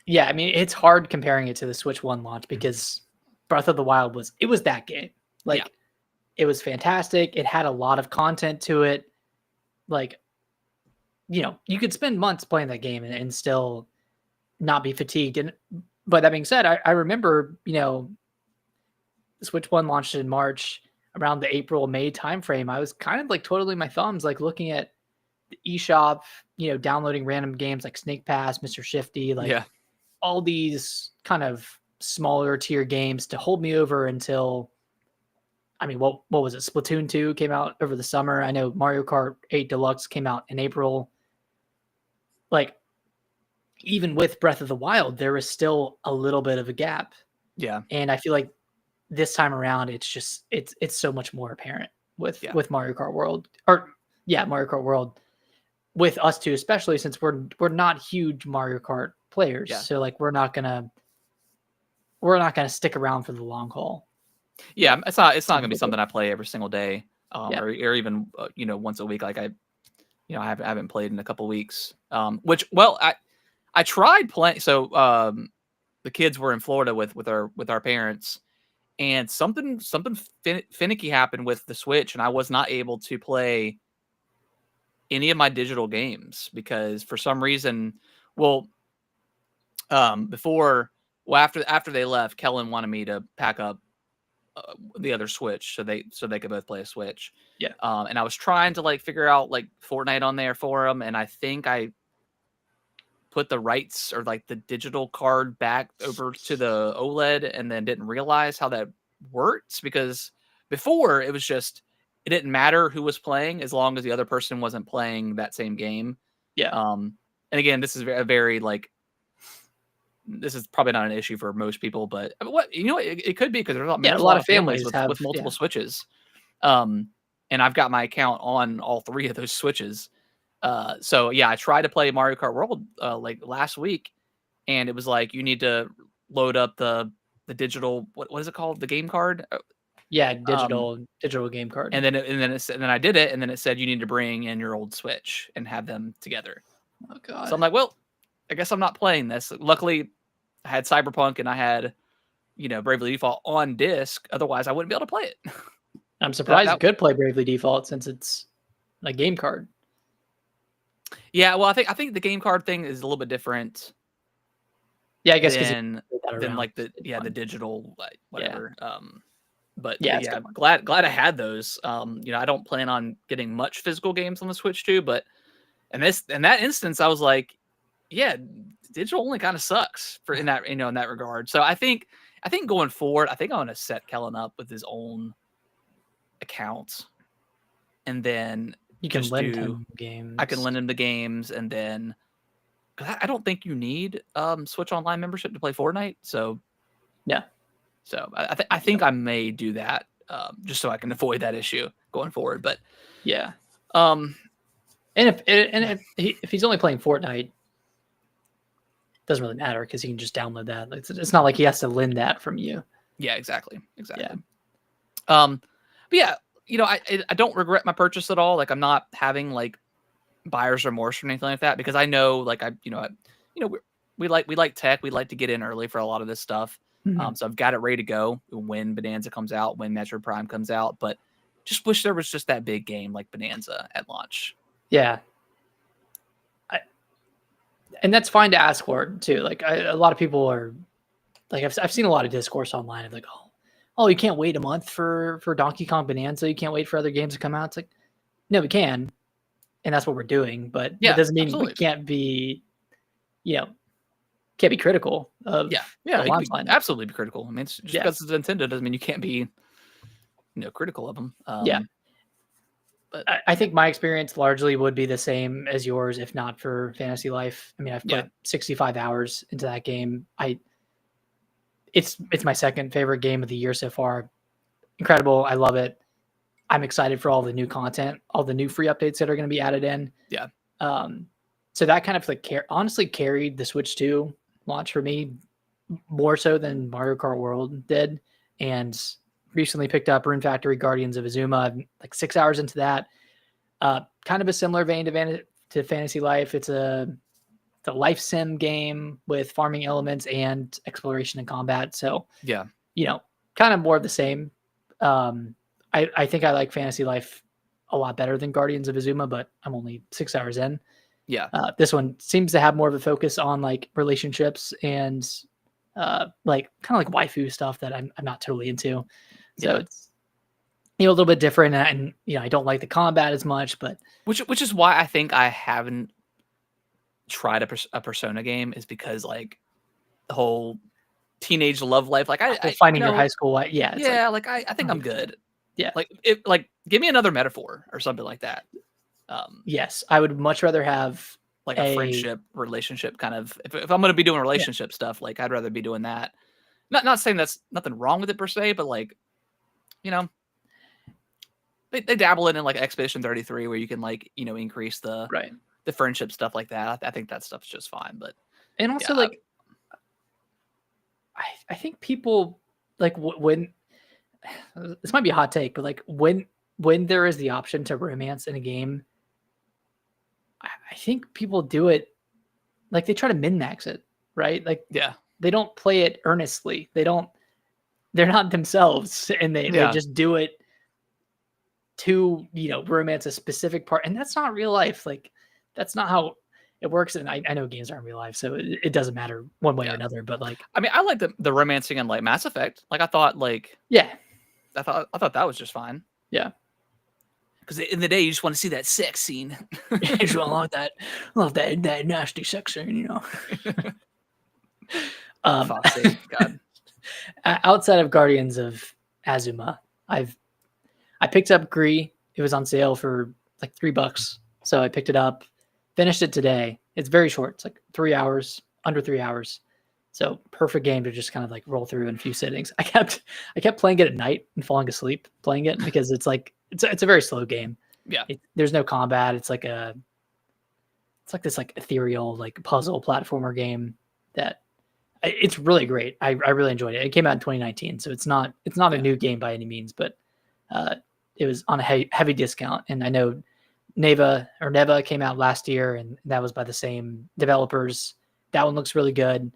Speaker 1: Yeah, I mean, it's hard comparing it to the Switch 1 launch because Breath of the Wild was that game. Like, it was fantastic. It had a lot of content to it. Like, you could spend months playing that game and still not be fatigued. And but that being said, I remember, Switch 1 launched in March, around the April-May timeframe. I was kind of like twiddling my thumbs, like looking at the eShop, downloading random games like Snake Pass, Mr. Shifty, like all these kind of smaller tier games to hold me over until, I mean, what was it? Splatoon 2 came out over the summer. I know Mario Kart 8 Deluxe came out in April. Like, even with Breath of the Wild, there was still a little bit of a gap.
Speaker 2: Yeah.
Speaker 1: And I feel like this time around, it's just, it's so much more apparent with Mario Kart World. Mario Kart World with us two, especially since we're not huge Mario Kart players.
Speaker 2: Yeah.
Speaker 1: So like we're not gonna stick around for the long haul.
Speaker 2: Yeah, it's not gonna be something I play every single day, or even once a week. Like I haven't played in a couple weeks. I tried playing. So the kids were in Florida with our parents, and something finicky happened with the Switch, and I was not able to play any of my digital games because for some reason Well, after they left, Kellen wanted me to pack up the other Switch so they could both play a Switch.
Speaker 1: Yeah.
Speaker 2: And I was trying to like figure out like Fortnite on there for them, and I think I put the rights or like the digital card back over to the OLED and then didn't realize how that works, because before it was just it didn't matter who was playing as long as the other person wasn't playing that same game.
Speaker 1: Yeah.
Speaker 2: And again, this is a very like this is probably not an issue for most people, but what it could be because there's
Speaker 1: Yeah,
Speaker 2: there's
Speaker 1: a lot of families
Speaker 2: with,
Speaker 1: have
Speaker 2: multiple Switches. And I've got my account on all 3 of those Switches. So yeah, I tried to play Mario Kart World like last week, and it was like you need to load up the digital what is it called, the game card?
Speaker 1: yeah, digital game card.
Speaker 2: And then I did it, and then it said you need to bring in your old Switch and have them together.
Speaker 1: Oh god.
Speaker 2: So I'm like, well, I guess I'm not playing this. Luckily, I had Cyberpunk and I had Bravely Default on disc. Otherwise, I wouldn't be able to play it.
Speaker 1: I'm surprised you could play Bravely Default since it's a game card.
Speaker 2: Yeah, well, I think the game card thing is a little bit different.
Speaker 1: Yeah, I guess
Speaker 2: than like the digital like, whatever.
Speaker 1: Yeah.
Speaker 2: But
Speaker 1: yeah,
Speaker 2: yeah, glad I had those. I don't plan on getting much physical games on the Switch too, but in that instance, I was like, yeah, digital only kind of sucks for in that in that regard. So I think going forward, I think I'm gonna set Kellen up with his own account, and then
Speaker 1: you can lend him games.
Speaker 2: I can lend him the games, and then because I don't think you need Switch Online membership to play Fortnite. So
Speaker 1: yeah,
Speaker 2: so I think I may do that just so I can avoid that issue going forward. But
Speaker 1: yeah, and if he's only playing Fortnite, doesn't really matter because he can just download that. It's not like he has to lend that from you.
Speaker 2: Yeah, exactly.
Speaker 1: Yeah.
Speaker 2: But yeah, I don't regret my purchase at all. Like I'm not having like buyer's remorse or anything like that, because I know like we like tech. We like to get in early for a lot of this stuff.
Speaker 1: Mm-hmm.
Speaker 2: So I've got it ready to go when Bonanza comes out, when Metroid Prime comes out. But just wish there was just that big game like Bonanza at launch.
Speaker 1: Yeah. And that's fine to ask for too. Like a lot of people are like, I've seen a lot of discourse online of like, oh, you can't wait a month for Donkey Kong Bonanza. You can't wait for other games to come out. It's like, no, we can. And that's what we're doing. But
Speaker 2: yeah,
Speaker 1: it doesn't mean
Speaker 2: absolutely.
Speaker 1: we can't be, can't be critical of the launch lineup.
Speaker 2: Absolutely be critical. I mean, just because it's Nintendo doesn't mean you can't be, critical of them.
Speaker 1: But I think my experience largely would be the same as yours, if not for Fantasy Life. I mean, I've put 65 hours into that game. It's my second favorite game of the year so far. Incredible. I love it. I'm excited for all the new content, all the new free updates that are going to be added in.
Speaker 2: Yeah.
Speaker 1: So that kind of like honestly carried the Switch 2 launch for me more so than Mario Kart World did. And recently picked up Rune Factory Guardians of Azuma. I'm like 6 hours into that. Kind of a similar vein to Fantasy Life. It's a life sim game with farming elements and exploration and combat. So
Speaker 2: yeah,
Speaker 1: kind of more of the same. I think I like Fantasy Life a lot better than Guardians of Azuma, but I'm only 6 hours in.
Speaker 2: Yeah.
Speaker 1: This one seems to have more of a focus on like relationships and like kind of like waifu stuff that I'm not totally into. So it's a little bit different, and I don't like the combat as much, but
Speaker 2: which is why I think I haven't tried a Persona game, is because like the whole teenage love life, like I
Speaker 1: finding your high school life,
Speaker 2: I think I'm good.
Speaker 1: Yeah,
Speaker 2: like give me another metaphor or something like that.
Speaker 1: Yes, I would much rather have
Speaker 2: like a friendship relationship kind of. If I'm going to be doing relationship stuff, like I'd rather be doing that. Not saying that's nothing wrong with it per se, but like, they dabble in like Expedition 33 where you can like, increase the friendship stuff like that. I think that stuff's just fine. But
Speaker 1: and also like, I think people like when this might be a hot take, but like when there is the option to romance in a game, I think people do it like they try to min-max it, right? Like they don't play it earnestly. They're not themselves, and they just do it to romance a specific part, and that's not real life. Like that's not how it works, and I know games aren't real life, so it doesn't matter one way or
Speaker 2: Yeah.
Speaker 1: another. But like,
Speaker 2: I mean, I like the romancing in like Mass Effect. Like I thought
Speaker 1: yeah,
Speaker 2: I thought that was just fine.
Speaker 1: yeah,
Speaker 2: Because in the day you just want to see that sex scene.
Speaker 1: you just love that nasty sex scene, you know.
Speaker 2: Fuck's sake, God.
Speaker 1: Outside of Guardians of Azuma, I picked up Gree. It was on sale for like $3, so I picked it up, finished it today. It's very short. It's like 3 hours, under 3 hours. So perfect game to just kind of like roll through in a few sittings. I kept playing it at night and falling asleep playing it because it's like it's a very slow game.
Speaker 2: Yeah.
Speaker 1: There's no combat. It's like this like ethereal like puzzle platformer game that it's really great. I really enjoyed it. It came out in 2019, so it's not a new game by any means, but it was on a heavy discount. And I know Neva came out last year, and that was by the same developers. That one looks really good.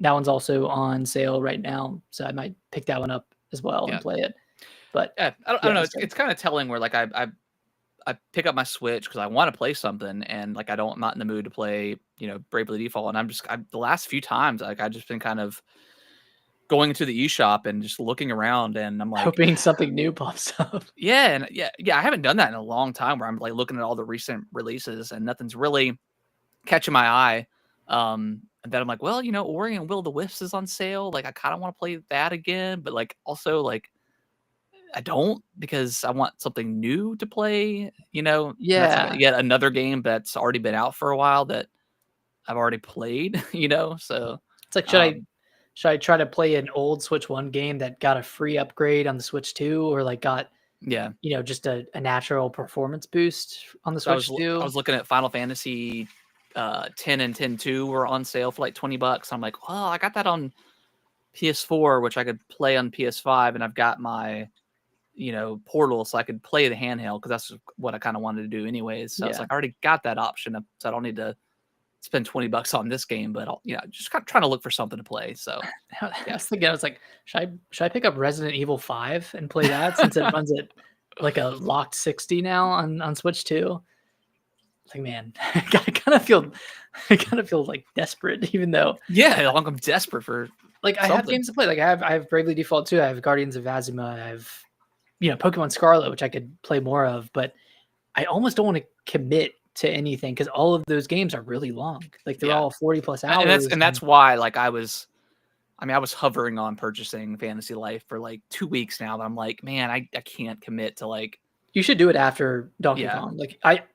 Speaker 1: That one's also on sale right now, so I might pick that one up as well and play it. But
Speaker 2: yeah, I don't know. It's kind of telling where like I pick up my Switch because I want to play something, and like I'm not in the mood to play, Bravely Default. And the last few times like I've just been kind of going into the eShop and just looking around, and I'm like
Speaker 1: hoping something new pops up.
Speaker 2: Yeah, and I haven't done that in a long time where I'm like looking at all the recent releases and nothing's really catching my eye. And then I'm like, well, Ori and Will of the Wisps is on sale. Like I kind of want to play that again, but like also like I don't because I want something new to play, and that's
Speaker 1: Yeah.
Speaker 2: like yet another game that's already been out for a while that I've already played, so
Speaker 1: It's like, should I try to play an old Switch 1 game that got a free upgrade on the Switch 2 or like got,
Speaker 2: yeah.
Speaker 1: just a natural performance boost on the Switch 2?
Speaker 2: I was looking at Final Fantasy 10 and 10-2 were on sale for like $20. I'm like, well, I got that on PS4, which I could play on PS5, and I've got my Portal, so I could play the handheld because that's what I kind of wanted to do anyways. So it's like I already got that option, so I don't need to spend $20 on this game, but I'll, just kind of trying to look for something to play. So
Speaker 1: I was thinking, I was like, should I pick up Resident Evil 5 and play that since it runs at like a locked 60 now on Switch 2? It's like, man, I kind of feel like desperate, even though
Speaker 2: like I'm desperate for
Speaker 1: like I have games to play. Like I have Bravely Default 2, I have Guardians of Azuma, I have Pokemon Scarlet, which I could play more of, but I almost don't want to commit to anything because all of those games are really long. Like they're all 40+ hours.
Speaker 2: And that's why like I was hovering on purchasing Fantasy Life for like 2 weeks now, but I'm like, man, I can't commit to like.
Speaker 1: You should do it after Donkey Kong. Like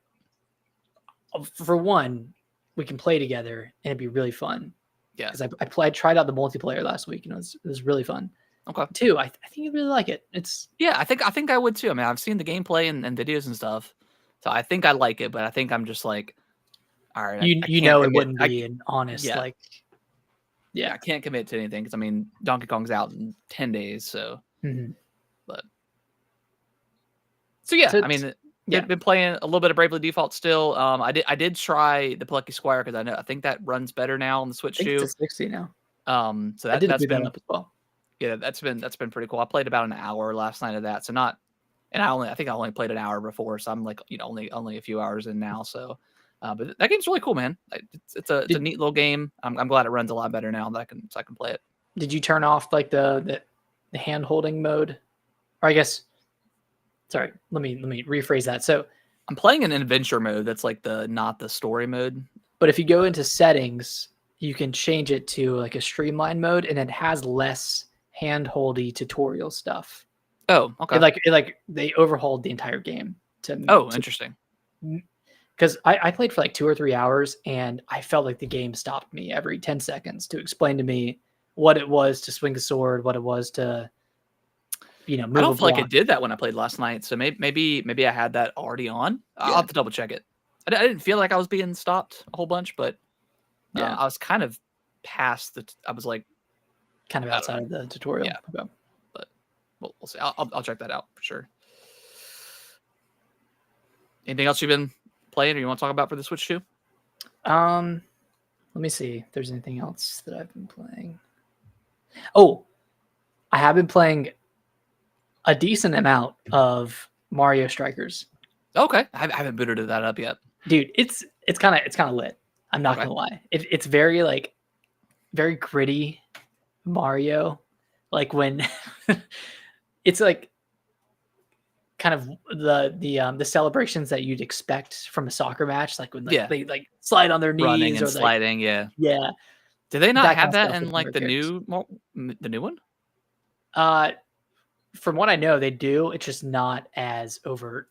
Speaker 1: for one, we can play together and it'd be really fun.
Speaker 2: Yeah.
Speaker 1: Because I tried out the multiplayer last week and it was really fun.
Speaker 2: Okay.
Speaker 1: Two, I think you really like it.
Speaker 2: I think I would too. I mean, I've seen the gameplay and videos and stuff, so I think I like it. But I think I'm just like, all right,
Speaker 1: it wouldn't be an honest like.
Speaker 2: Yeah, I can't commit to anything because I mean, Donkey Kong's out in 10 days, so.
Speaker 1: Mm-hmm.
Speaker 2: But. So yeah, I mean, been playing a little bit of Bravely Default still. I did try the Plucky Squire because I think that runs better now on the Switch too.
Speaker 1: It's 60 now.
Speaker 2: So that's been
Speaker 1: up as well.
Speaker 2: Yeah, that's been pretty cool. I played about an hour last night of that, so not, and I think I only played an hour before, so I'm like only a few hours in now. So, but that game's really cool, man. It's a neat little game. I'm glad it runs a lot better now that I can play it.
Speaker 1: Did you turn off like the hand holding mode, or I guess? Sorry, let me rephrase that. So
Speaker 2: I'm playing in an adventure mode. That's like not the story mode.
Speaker 1: But if you go into settings, you can change it to like a streamlined mode, and it has less hand-holdy tutorial stuff.
Speaker 2: Oh, okay.
Speaker 1: They overhauled the entire game
Speaker 2: interesting.
Speaker 1: Because I played for like 2 or 3 hours, and I felt like the game stopped me every 10 seconds to explain to me what it was to swing a sword, what it was to, move.
Speaker 2: I don't feel like it did that when I played last night. So maybe I had that already on. I'll have to double check it. I didn't feel like I was being stopped a whole bunch, but I was kind of past I was like
Speaker 1: kind of outside of the tutorial.
Speaker 2: Yeah, okay. But we'll see. I'll check that out for sure. Anything else you've been playing or you want to talk about for the Switch 2?
Speaker 1: Let me see if there's anything else that I've been playing. Oh, I have been playing a decent amount of Mario Strikers.
Speaker 2: Okay, I haven't booted that up yet.
Speaker 1: Dude, it's kind of lit. I'm not
Speaker 2: Okay.
Speaker 1: gonna lie. It's very like very gritty Mario. Like when it's like kind of the celebrations that you'd expect from a soccer match, like when like
Speaker 2: Yeah,
Speaker 1: they like slide on their
Speaker 2: running
Speaker 1: knees
Speaker 2: and
Speaker 1: or like
Speaker 2: sliding. Yeah.
Speaker 1: yeah,
Speaker 2: Do they not
Speaker 1: that kind
Speaker 2: have
Speaker 1: of
Speaker 2: that
Speaker 1: stuff
Speaker 2: in
Speaker 1: with
Speaker 2: like
Speaker 1: Mario
Speaker 2: the
Speaker 1: characters.
Speaker 2: the new one?
Speaker 1: Uh, from what I know, they do. It's just not as overt.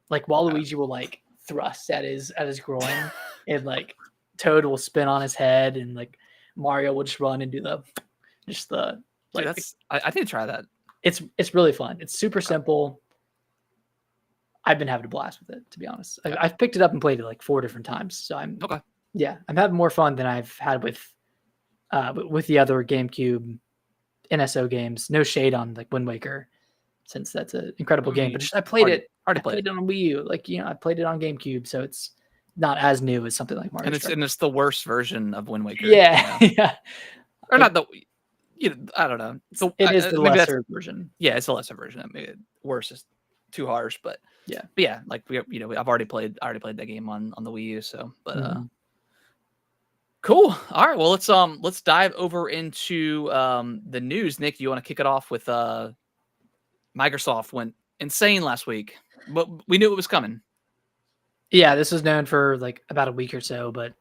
Speaker 1: Like
Speaker 2: Okay.
Speaker 1: Waluigi will like thrust at his groin, and like Toad will spin on his head, and like Mario will just run and do the just the
Speaker 2: Dude,
Speaker 1: like
Speaker 2: that's I need to try that.
Speaker 1: it's really fun. It's super
Speaker 2: Okay.
Speaker 1: simple. I've been having a blast with it, to be honest.
Speaker 2: Okay.
Speaker 1: I've picked it up and played it like 4 different times. So
Speaker 2: Okay.
Speaker 1: I'm having more fun than I've had with the other GameCube NSO games. No shade on like Wind Waker, since that's an incredible game. But
Speaker 2: Mhm.
Speaker 1: just I
Speaker 2: Hard to play
Speaker 1: played
Speaker 2: it.
Speaker 1: it on Wii U. Like I played it on GameCube, so it's not as new as something like Mario
Speaker 2: And
Speaker 1: Strikers.
Speaker 2: it's the worst version of Wind Waker.
Speaker 1: Yeah, yeah.
Speaker 2: Or
Speaker 1: Like
Speaker 2: not the I don't know.
Speaker 1: it is the
Speaker 2: Maybe that's
Speaker 1: lesser version.
Speaker 2: yeah, it's a lesser version. I mean, worse is too harsh,
Speaker 1: Yeah.
Speaker 2: but yeah, like I've already played that game on the Wii U. So, but
Speaker 1: Mhm.
Speaker 2: cool. All right, well let's dive over into the news. Nick, you want to kick it off with Microsoft went insane last week, but we knew it was coming.
Speaker 1: Yeah, this was known for like about a week or so, but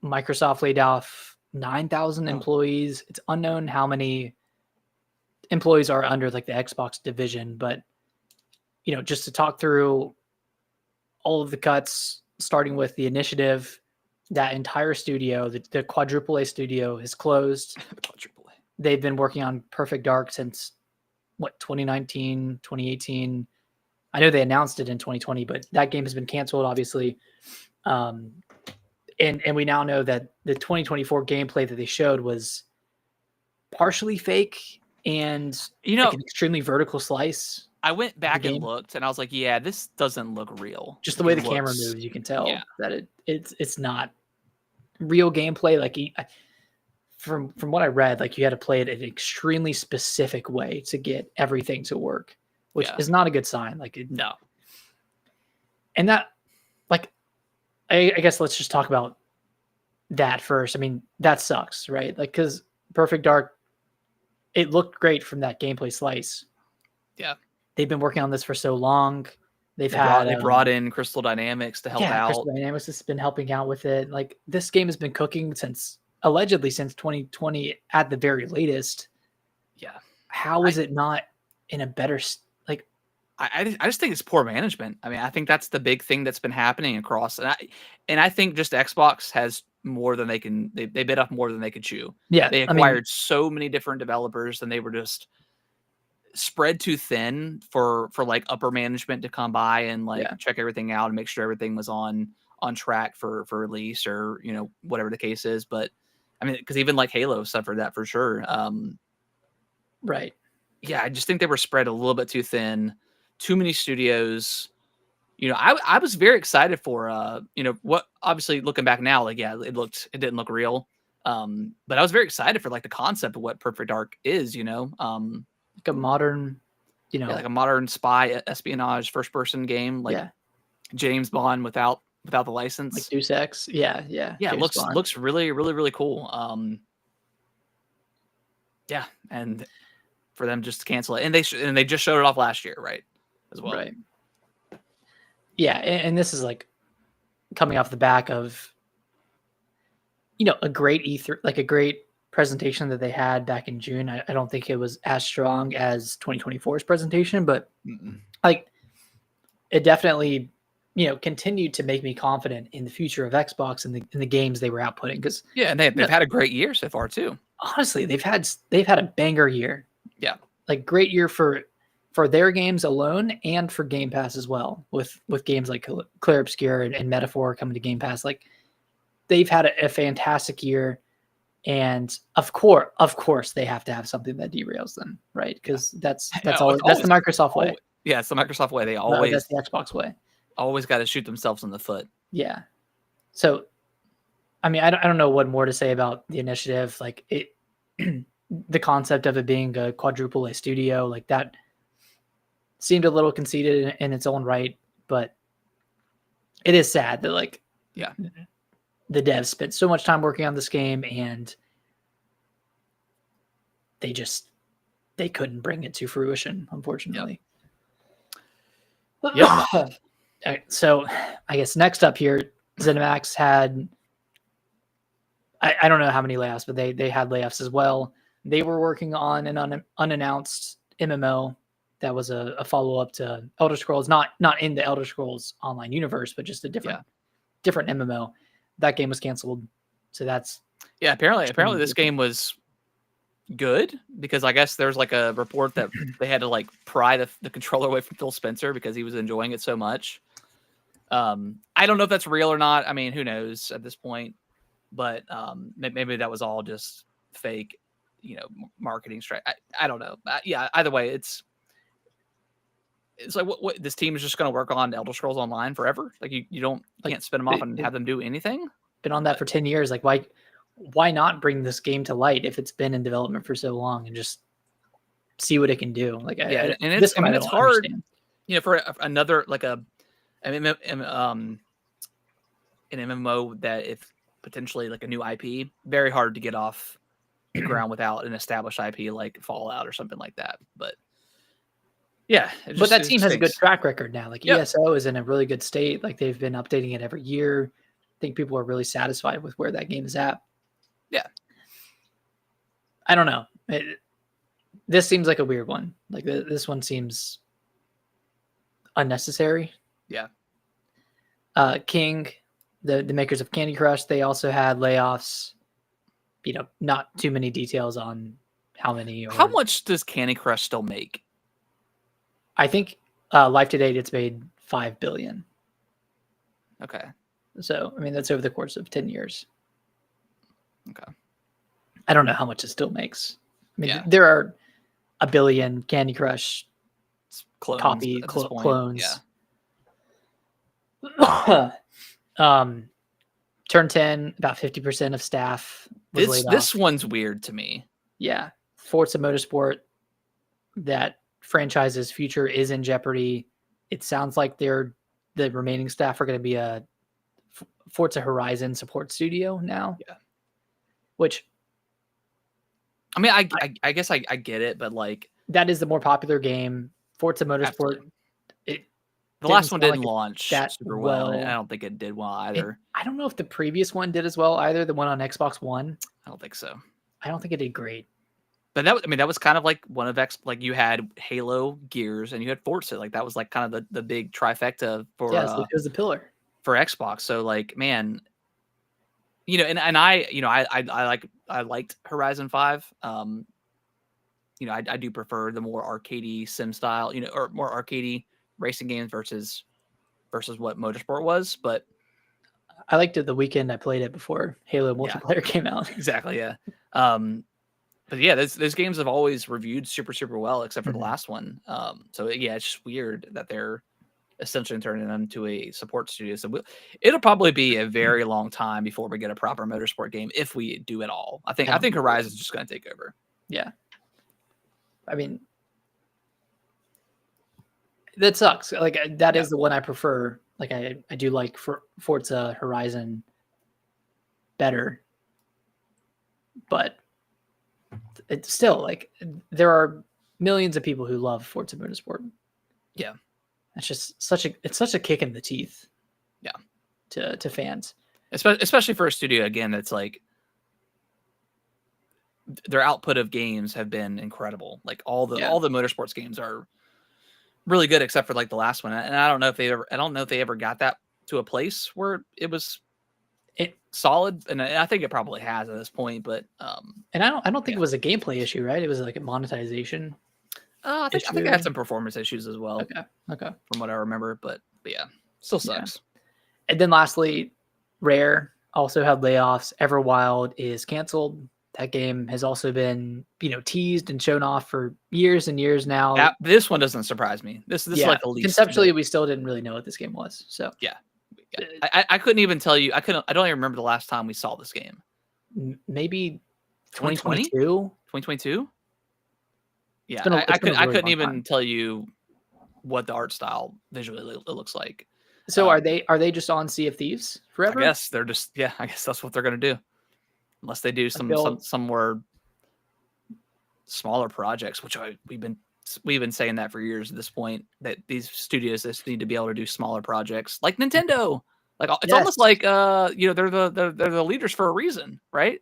Speaker 1: Microsoft laid off 9,000 employees. It's unknown how many employees are under like the Xbox division, but just to talk through all of the cuts, starting with the initiative, that entire studio, the quadruple A studio is closed.
Speaker 2: Quadruple A.
Speaker 1: They've been working on Perfect Dark since 2019, 2018. I know they announced it in 2020, but that game has been canceled, obviously. And we now know that the 2024 gameplay that they showed was partially fake and like an extremely vertical slice.
Speaker 2: I went back and
Speaker 1: Game.
Speaker 2: looked, and I was like, "Yeah, this doesn't look real."
Speaker 1: Just the
Speaker 2: Like,
Speaker 1: way
Speaker 2: it
Speaker 1: the camera
Speaker 2: looks,
Speaker 1: moves, you can
Speaker 2: yeah,
Speaker 1: tell that it's not real gameplay. Like from what I read, like you had to play it an extremely specific way to get everything to work, which
Speaker 2: yeah.
Speaker 1: is not a good sign.
Speaker 2: No,
Speaker 1: And that, like, I guess let's just talk about that first. I mean, that sucks, right? Like, because Perfect Dark, it looked great from that gameplay slice.
Speaker 2: yeah.
Speaker 1: They've been working on this for so long. They
Speaker 2: Brought in Crystal Dynamics to help out.
Speaker 1: Crystal Dynamics has been helping out with it. Like this game has been cooking allegedly since 2020 at the very latest.
Speaker 2: Yeah.
Speaker 1: How is it not in a better like?
Speaker 2: I just think it's poor management. I mean, I think that's the big thing that's been happening across, and I think just Xbox has more than they can. They bit off more than they could chew.
Speaker 1: Yeah,
Speaker 2: They
Speaker 1: I mean,
Speaker 2: acquired so many different developers, and they were just spread too thin for like upper management to come by and like
Speaker 1: yeah,
Speaker 2: check everything out and make sure everything was on track for release, or whatever the case is. But I mean, because even like Halo suffered that for sure.
Speaker 1: right.
Speaker 2: Yeah, I just think they were spread a little bit too thin, too many studios. I was very excited for what, obviously looking back now, like, yeah, it didn't look real. But I was very excited for like the concept of what Perfect Dark is,
Speaker 1: Like a modern,
Speaker 2: yeah, like a modern spy espionage first person game, like
Speaker 1: yeah,
Speaker 2: James Bond without the
Speaker 1: like
Speaker 2: license.
Speaker 1: Deus Ex. Yeah, yeah.
Speaker 2: Yeah, it
Speaker 1: James Bond.
Speaker 2: looks really, really, really cool. Yeah, and for them just to cancel it, and they just showed it off last year, right? As well.
Speaker 1: Right. Yeah, and this is like coming off the back of a great E3, like a great presentation that they had back in June. I don't think it was as strong as 2024's presentation, but
Speaker 2: Mm-mm.
Speaker 1: like it definitely continued to make me confident in the future of Xbox and the games they were outputting. Because
Speaker 2: Yeah, and they've had a great year so far too.
Speaker 1: honestly, they've had a banger year.
Speaker 2: Yeah,
Speaker 1: like great year for their games alone and for Game Pass as well. With games like Clear Obscure and Metaphor coming to Game Pass, like they've had a fantastic year. And of course, they have to have something that derails them, right? Because that's
Speaker 2: always,
Speaker 1: that's the Microsoft way.
Speaker 2: Yeah, it's the Microsoft way. They
Speaker 1: No, that's the Xbox way.
Speaker 2: always got to shoot themselves in the foot.
Speaker 1: Yeah. So, I mean, I don't know what more to say about the initiative. Like it, the concept of it being a quadruple A studio, like that seemed a little conceited in its own right, but it is sad that like
Speaker 2: Yeah,
Speaker 1: the devs spent so much time working on this game, and they couldn't bring it to fruition, unfortunately.
Speaker 2: Yep.
Speaker 1: So I guess next up here, ZeniMax had, I don't know how many layoffs, but they had layoffs as well. They were working on an unannounced MMO that was a follow-up to Elder Scrolls, not in the Elder Scrolls Online universe, but just a different MMO. That game was canceled. So that's
Speaker 2: apparently this game was good, because I guess there's like a report that they had to like pry the controller away from Phil Spencer because he was enjoying it so much. I don't know if that's real or not. I mean, who knows at this point, but maybe that was all just fake, marketing strategy. I don't know. Yeah, either way, it's like what this team is just going to work on Elder Scrolls Online forever. Like you can't spin them off and have them do anything.
Speaker 1: Been on that for 10 years. Like why not bring this game to light if it's been in development for so long and just see what it can do? Like,
Speaker 2: and it's hard,
Speaker 1: understand.
Speaker 2: For another like an MMO that if potentially like a new IP, very hard to get off the ground without an established IP like Fallout or something like that. But yeah,
Speaker 1: but that team has a good track record now. Like ESO is in a really good state. Like they've been updating it every year. I think people are really satisfied with where that game is at.
Speaker 2: Yeah.
Speaker 1: I don't know. This seems like a weird one. Like this one seems unnecessary.
Speaker 2: Yeah.
Speaker 1: King, the makers of Candy Crush, they also had layoffs. Not too many details on how many.
Speaker 2: How much does Candy Crush still make?
Speaker 1: I think life to date it's made $5 billion.
Speaker 2: Okay.
Speaker 1: So I mean that's over the course of 10 years.
Speaker 2: Okay.
Speaker 1: I don't know how much it still makes. I mean, there are a billion Candy Crush clones. Yeah. Turn 10, about 50% of staff was laid off.
Speaker 2: This one's weird to me.
Speaker 1: Yeah. Forza Motorsport, that franchise's future is in jeopardy. It sounds like the remaining staff are going to be a Forza Horizon support studio now.
Speaker 2: Yeah.
Speaker 1: Which,
Speaker 2: I mean, I guess I get it, but like
Speaker 1: that is the more popular game. Forza Motorsport.
Speaker 2: The last one didn't launch that super well. I don't think it did well either.
Speaker 1: I don't know if the previous one did as well either. The one on Xbox One.
Speaker 2: I don't think so.
Speaker 1: I don't think it did great.
Speaker 2: But that was kind of like one of like you had Halo, Gears, and you had Forza. Like that was like kind of the big trifecta for
Speaker 1: it was the pillar
Speaker 2: for Xbox. So like, man, and I liked Horizon 5. I do prefer the more arcadey sim style, or more arcadey racing games versus what Motorsport was. But
Speaker 1: I liked it the weekend I played it before Halo multiplayer came out.
Speaker 2: Exactly. Yeah. But yeah, those games have always reviewed super, super well, except for the last one. So yeah, it's just weird that they're essentially turning them into a support studio. So it'll probably be a very long time before we get a proper Motorsport game, if we do at all. I think Horizon is just going to take over.
Speaker 1: Yeah. I mean, that sucks. Like that is the one I prefer. Like I do like Forza Horizon better, but it's still like there are millions of people who love Forza Motorsport.
Speaker 2: Yeah,
Speaker 1: it's just such a kick in the teeth.
Speaker 2: Yeah,
Speaker 1: to fans,
Speaker 2: especially for a studio again that's like their output of games have been incredible. Like all the Motorsports games are really good, except for like the last one. And I don't know if they ever got that to a place where it was solid. And I think it probably has at this point, but
Speaker 1: and I don't think it was a gameplay issue, right? It was like a monetization.
Speaker 2: I think it had some performance issues as well.
Speaker 1: Okay.
Speaker 2: From what I remember, but yeah, still sucks.
Speaker 1: Yeah. And then lastly, Rare also had layoffs. Everwild is canceled. That game has also been, teased and shown off for years and years now.
Speaker 2: This one doesn't surprise me. This is like the least.
Speaker 1: Conceptually, we still didn't really know what this game was. So
Speaker 2: yeah. I couldn't even tell you. I don't even remember the last time we saw this game.
Speaker 1: Maybe 2022.
Speaker 2: 2022. Yeah, I couldn't even tell you what the art style visually it looks like.
Speaker 1: So are they just on Sea of Thieves
Speaker 2: I
Speaker 1: forever?
Speaker 2: guess they're just I guess that's what they're gonna do, unless they do some more smaller projects, which we've been saying that for years at this point, that these studios just need to be able to do smaller projects like Nintendo. Like it's almost
Speaker 1: Yes.
Speaker 2: like they're the leaders for a reason, right?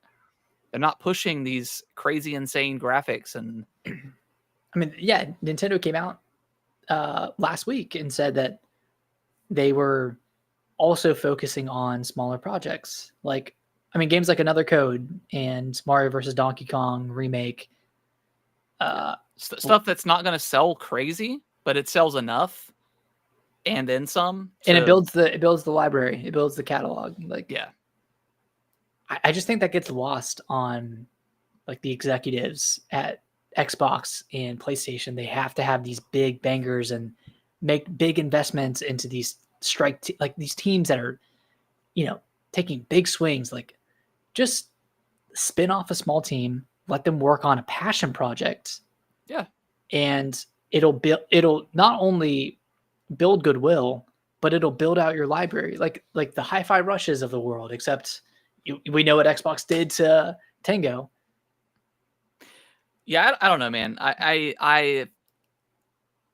Speaker 2: They're not pushing these crazy insane graphics and
Speaker 1: I mean, yeah, Nintendo came out last week and said that they were also focusing on smaller projects. Like, I mean, games like Another Code and Mario versus Donkey Kong remake.
Speaker 2: stuff that's not going to sell crazy, but it sells enough and then some.
Speaker 1: And it builds the library. It builds the catalog. Like,
Speaker 2: yeah,
Speaker 1: I just think that gets lost on like the executives at Xbox and PlayStation. They have to have these big bangers and make big investments into these like these teams that are, taking big swings. Like, just spin off a small team, let them work on a passion project.
Speaker 2: Yeah.
Speaker 1: And it'll not only build goodwill, but it'll build out your library. Like the Hi-Fi Rushes of the world, except we know what Xbox did to Tango.
Speaker 2: Yeah, I don't know, man. I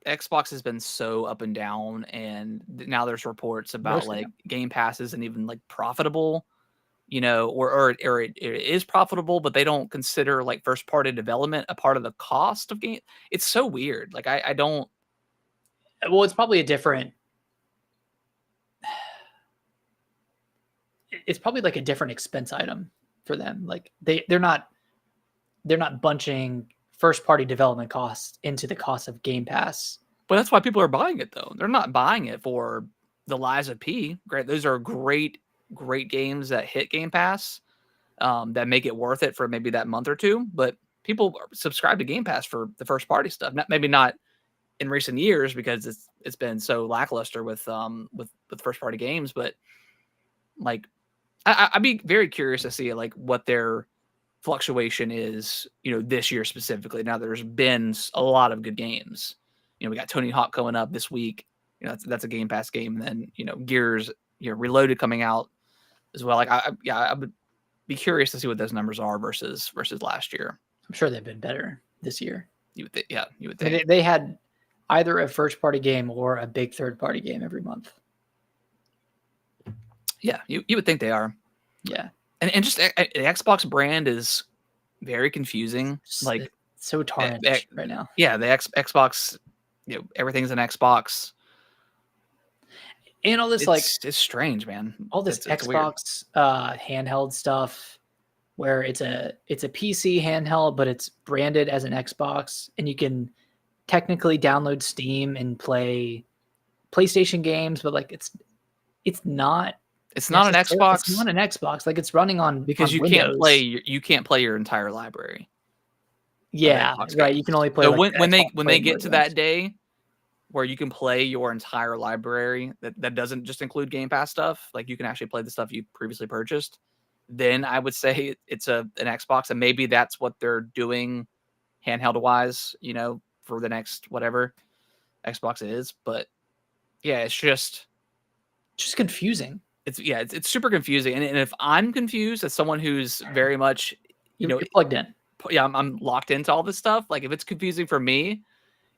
Speaker 2: Xbox has been so up and down, and now there's reports about like Game Pass isn't even like profitable, or it is profitable, but they don't consider like first party development a part of the cost of game. It's so weird. Like I don't.
Speaker 1: Well, it's probably a different. It's probably like a different expense item for them. Like they're not bunching first party development costs into the cost of Game Pass.
Speaker 2: But that's why people are buying it, though. They're not buying it for the Lies of P. Great, those are great games that hit Game Pass, that make it worth it for maybe that month or two. But people subscribe to Game Pass for the first party stuff. Maybe not in recent years because it's been so lackluster with first party games. But like, I'd be very curious to see like what their fluctuation is, this year specifically. Now there's been a lot of good games. We got Tony Hawk coming up this week. That's a Game Pass game. And then, Gears, Reloaded coming out as well. Like I would be curious to see what those numbers are versus last year.
Speaker 1: I'm sure they've been better this year.
Speaker 2: You would think.
Speaker 1: I mean, they had either a first party game or a big third party game every month.
Speaker 2: Yeah, you would think they are.
Speaker 1: Yeah.
Speaker 2: And just the Xbox brand is very confusing. Like,
Speaker 1: it's so tarnished right now.
Speaker 2: Yeah, the Xbox, everything's an Xbox.
Speaker 1: And all this
Speaker 2: it's strange, man.
Speaker 1: All this Xbox handheld stuff where it's a PC handheld, but it's branded as an Xbox, and you can technically download Steam and play PlayStation games, but like it's not.
Speaker 2: It's not an Xbox.
Speaker 1: It's not an Xbox. Like, it's running on
Speaker 2: because you
Speaker 1: Windows.
Speaker 2: can't play your entire library.
Speaker 1: Yeah, right. You can only play.
Speaker 2: So when they get to that day where you can play your entire library, that doesn't just include Game Pass stuff. Like, you can actually play the stuff you previously purchased. Then I would say it's an Xbox, and maybe that's what they're doing handheld wise, for the next whatever Xbox is. But yeah, it's just
Speaker 1: confusing.
Speaker 2: It's super confusing. And if I'm confused as someone who's very much,
Speaker 1: you're plugged in.
Speaker 2: Yeah, I'm locked into all this stuff. Like, if it's confusing for me,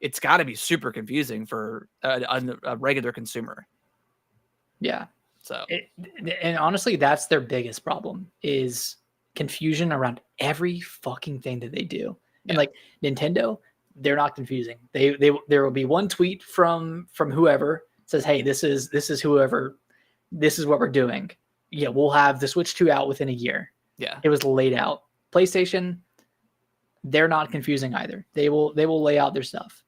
Speaker 2: it's got to be super confusing for a regular consumer.
Speaker 1: Yeah.
Speaker 2: So,
Speaker 1: and honestly, that's their biggest problem is confusion around every fucking thing that they do. And like Nintendo, they're not confusing. There will be one tweet from whoever says, "Hey, this is whoever. This is what we're doing." Yeah, we'll have the Switch 2 out within a year.
Speaker 2: Yeah,
Speaker 1: it was laid out. PlayStation, they're not confusing either. They will lay out their stuff.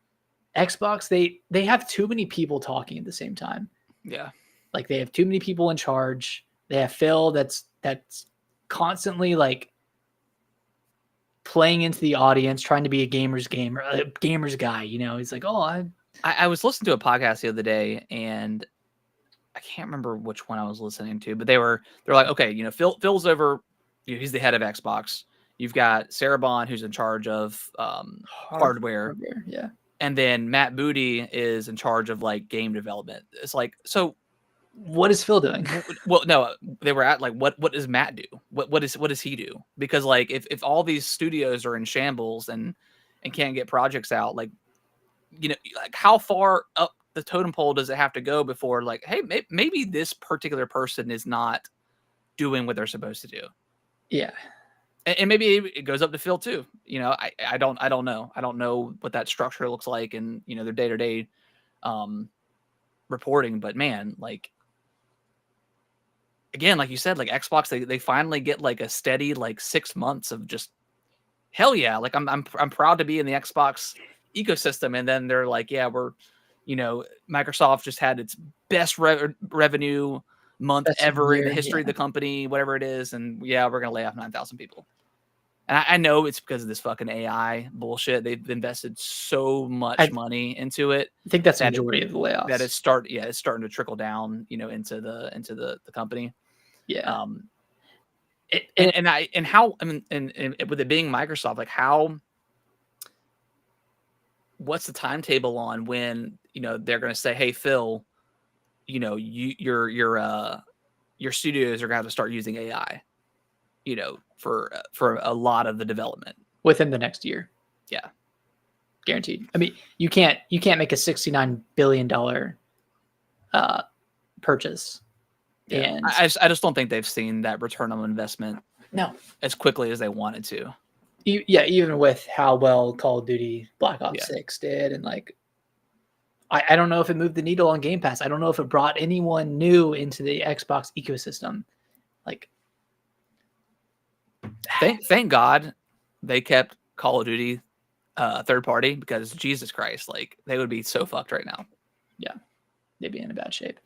Speaker 1: Xbox, they have too many people talking at the same time.
Speaker 2: Yeah,
Speaker 1: like they have too many people in charge. They have Phil that's constantly like playing into the audience, trying to be a gamer's guy. He's like, oh,
Speaker 2: I was listening to a podcast the other day, and I can't remember which one I was listening to, but they're like, okay, Phil's over, he's the head of Xbox. You've got Sarah Bond, who's in charge of hardware.
Speaker 1: Yeah.
Speaker 2: And then Matt Booty is in charge of like game development. It's like, so
Speaker 1: what is Phil doing?
Speaker 2: Well, no, they were at like, what does Matt do? What does he do? Because like if all these studios are in shambles and can't get projects out, like, you know, like how far up the totem pole does it have to go before like, hey, maybe this particular person is not doing what they're supposed to do?
Speaker 1: Yeah.
Speaker 2: And maybe it goes up to Phil too. You know, I don't know. I don't know what that structure looks like and, you know, their day-to-day reporting, but man, like, again, like you said, like Xbox, they finally get like a steady like 6 months of just hell yeah. Like I'm proud to be in the Xbox ecosystem. And then they're like, yeah, we're, you know, Microsoft just had its best revenue month
Speaker 1: Best
Speaker 2: ever in the
Speaker 1: year,
Speaker 2: history of
Speaker 1: yeah.
Speaker 2: the company, whatever it is. And yeah, we're going to lay off 9,000 people. And I know it's because of this fucking AI bullshit. They've invested so much
Speaker 1: I
Speaker 2: money into it
Speaker 1: think that's the
Speaker 2: that
Speaker 1: majority of the
Speaker 2: that
Speaker 1: layoffs.
Speaker 2: it's starting to trickle down, you know, into the company.
Speaker 1: Yeah.
Speaker 2: Um,
Speaker 1: And
Speaker 2: and how, I mean, and with it being Microsoft, like how, what's the timetable on when, you know, they're going to say, hey, Phil, you know, your studios are going to have to start using AI, you know, for a lot of the development.
Speaker 1: within the next year.
Speaker 2: Yeah.
Speaker 1: Guaranteed. I mean, you can't make a $69 billion purchase.
Speaker 2: Yeah.
Speaker 1: And
Speaker 2: I just don't think they've seen that return on investment
Speaker 1: no,
Speaker 2: as quickly as they wanted to.
Speaker 1: yeah, even with how well Call of Duty Black Ops
Speaker 2: Yeah.
Speaker 1: 6 did, and like, I don't know if it moved the needle on Game Pass. I don't know if it brought anyone new into the Xbox ecosystem. Like,
Speaker 2: Thank God they kept Call of Duty third party, because Jesus Christ, like they would be so fucked right now.
Speaker 1: yeah, they'd be in a bad shape.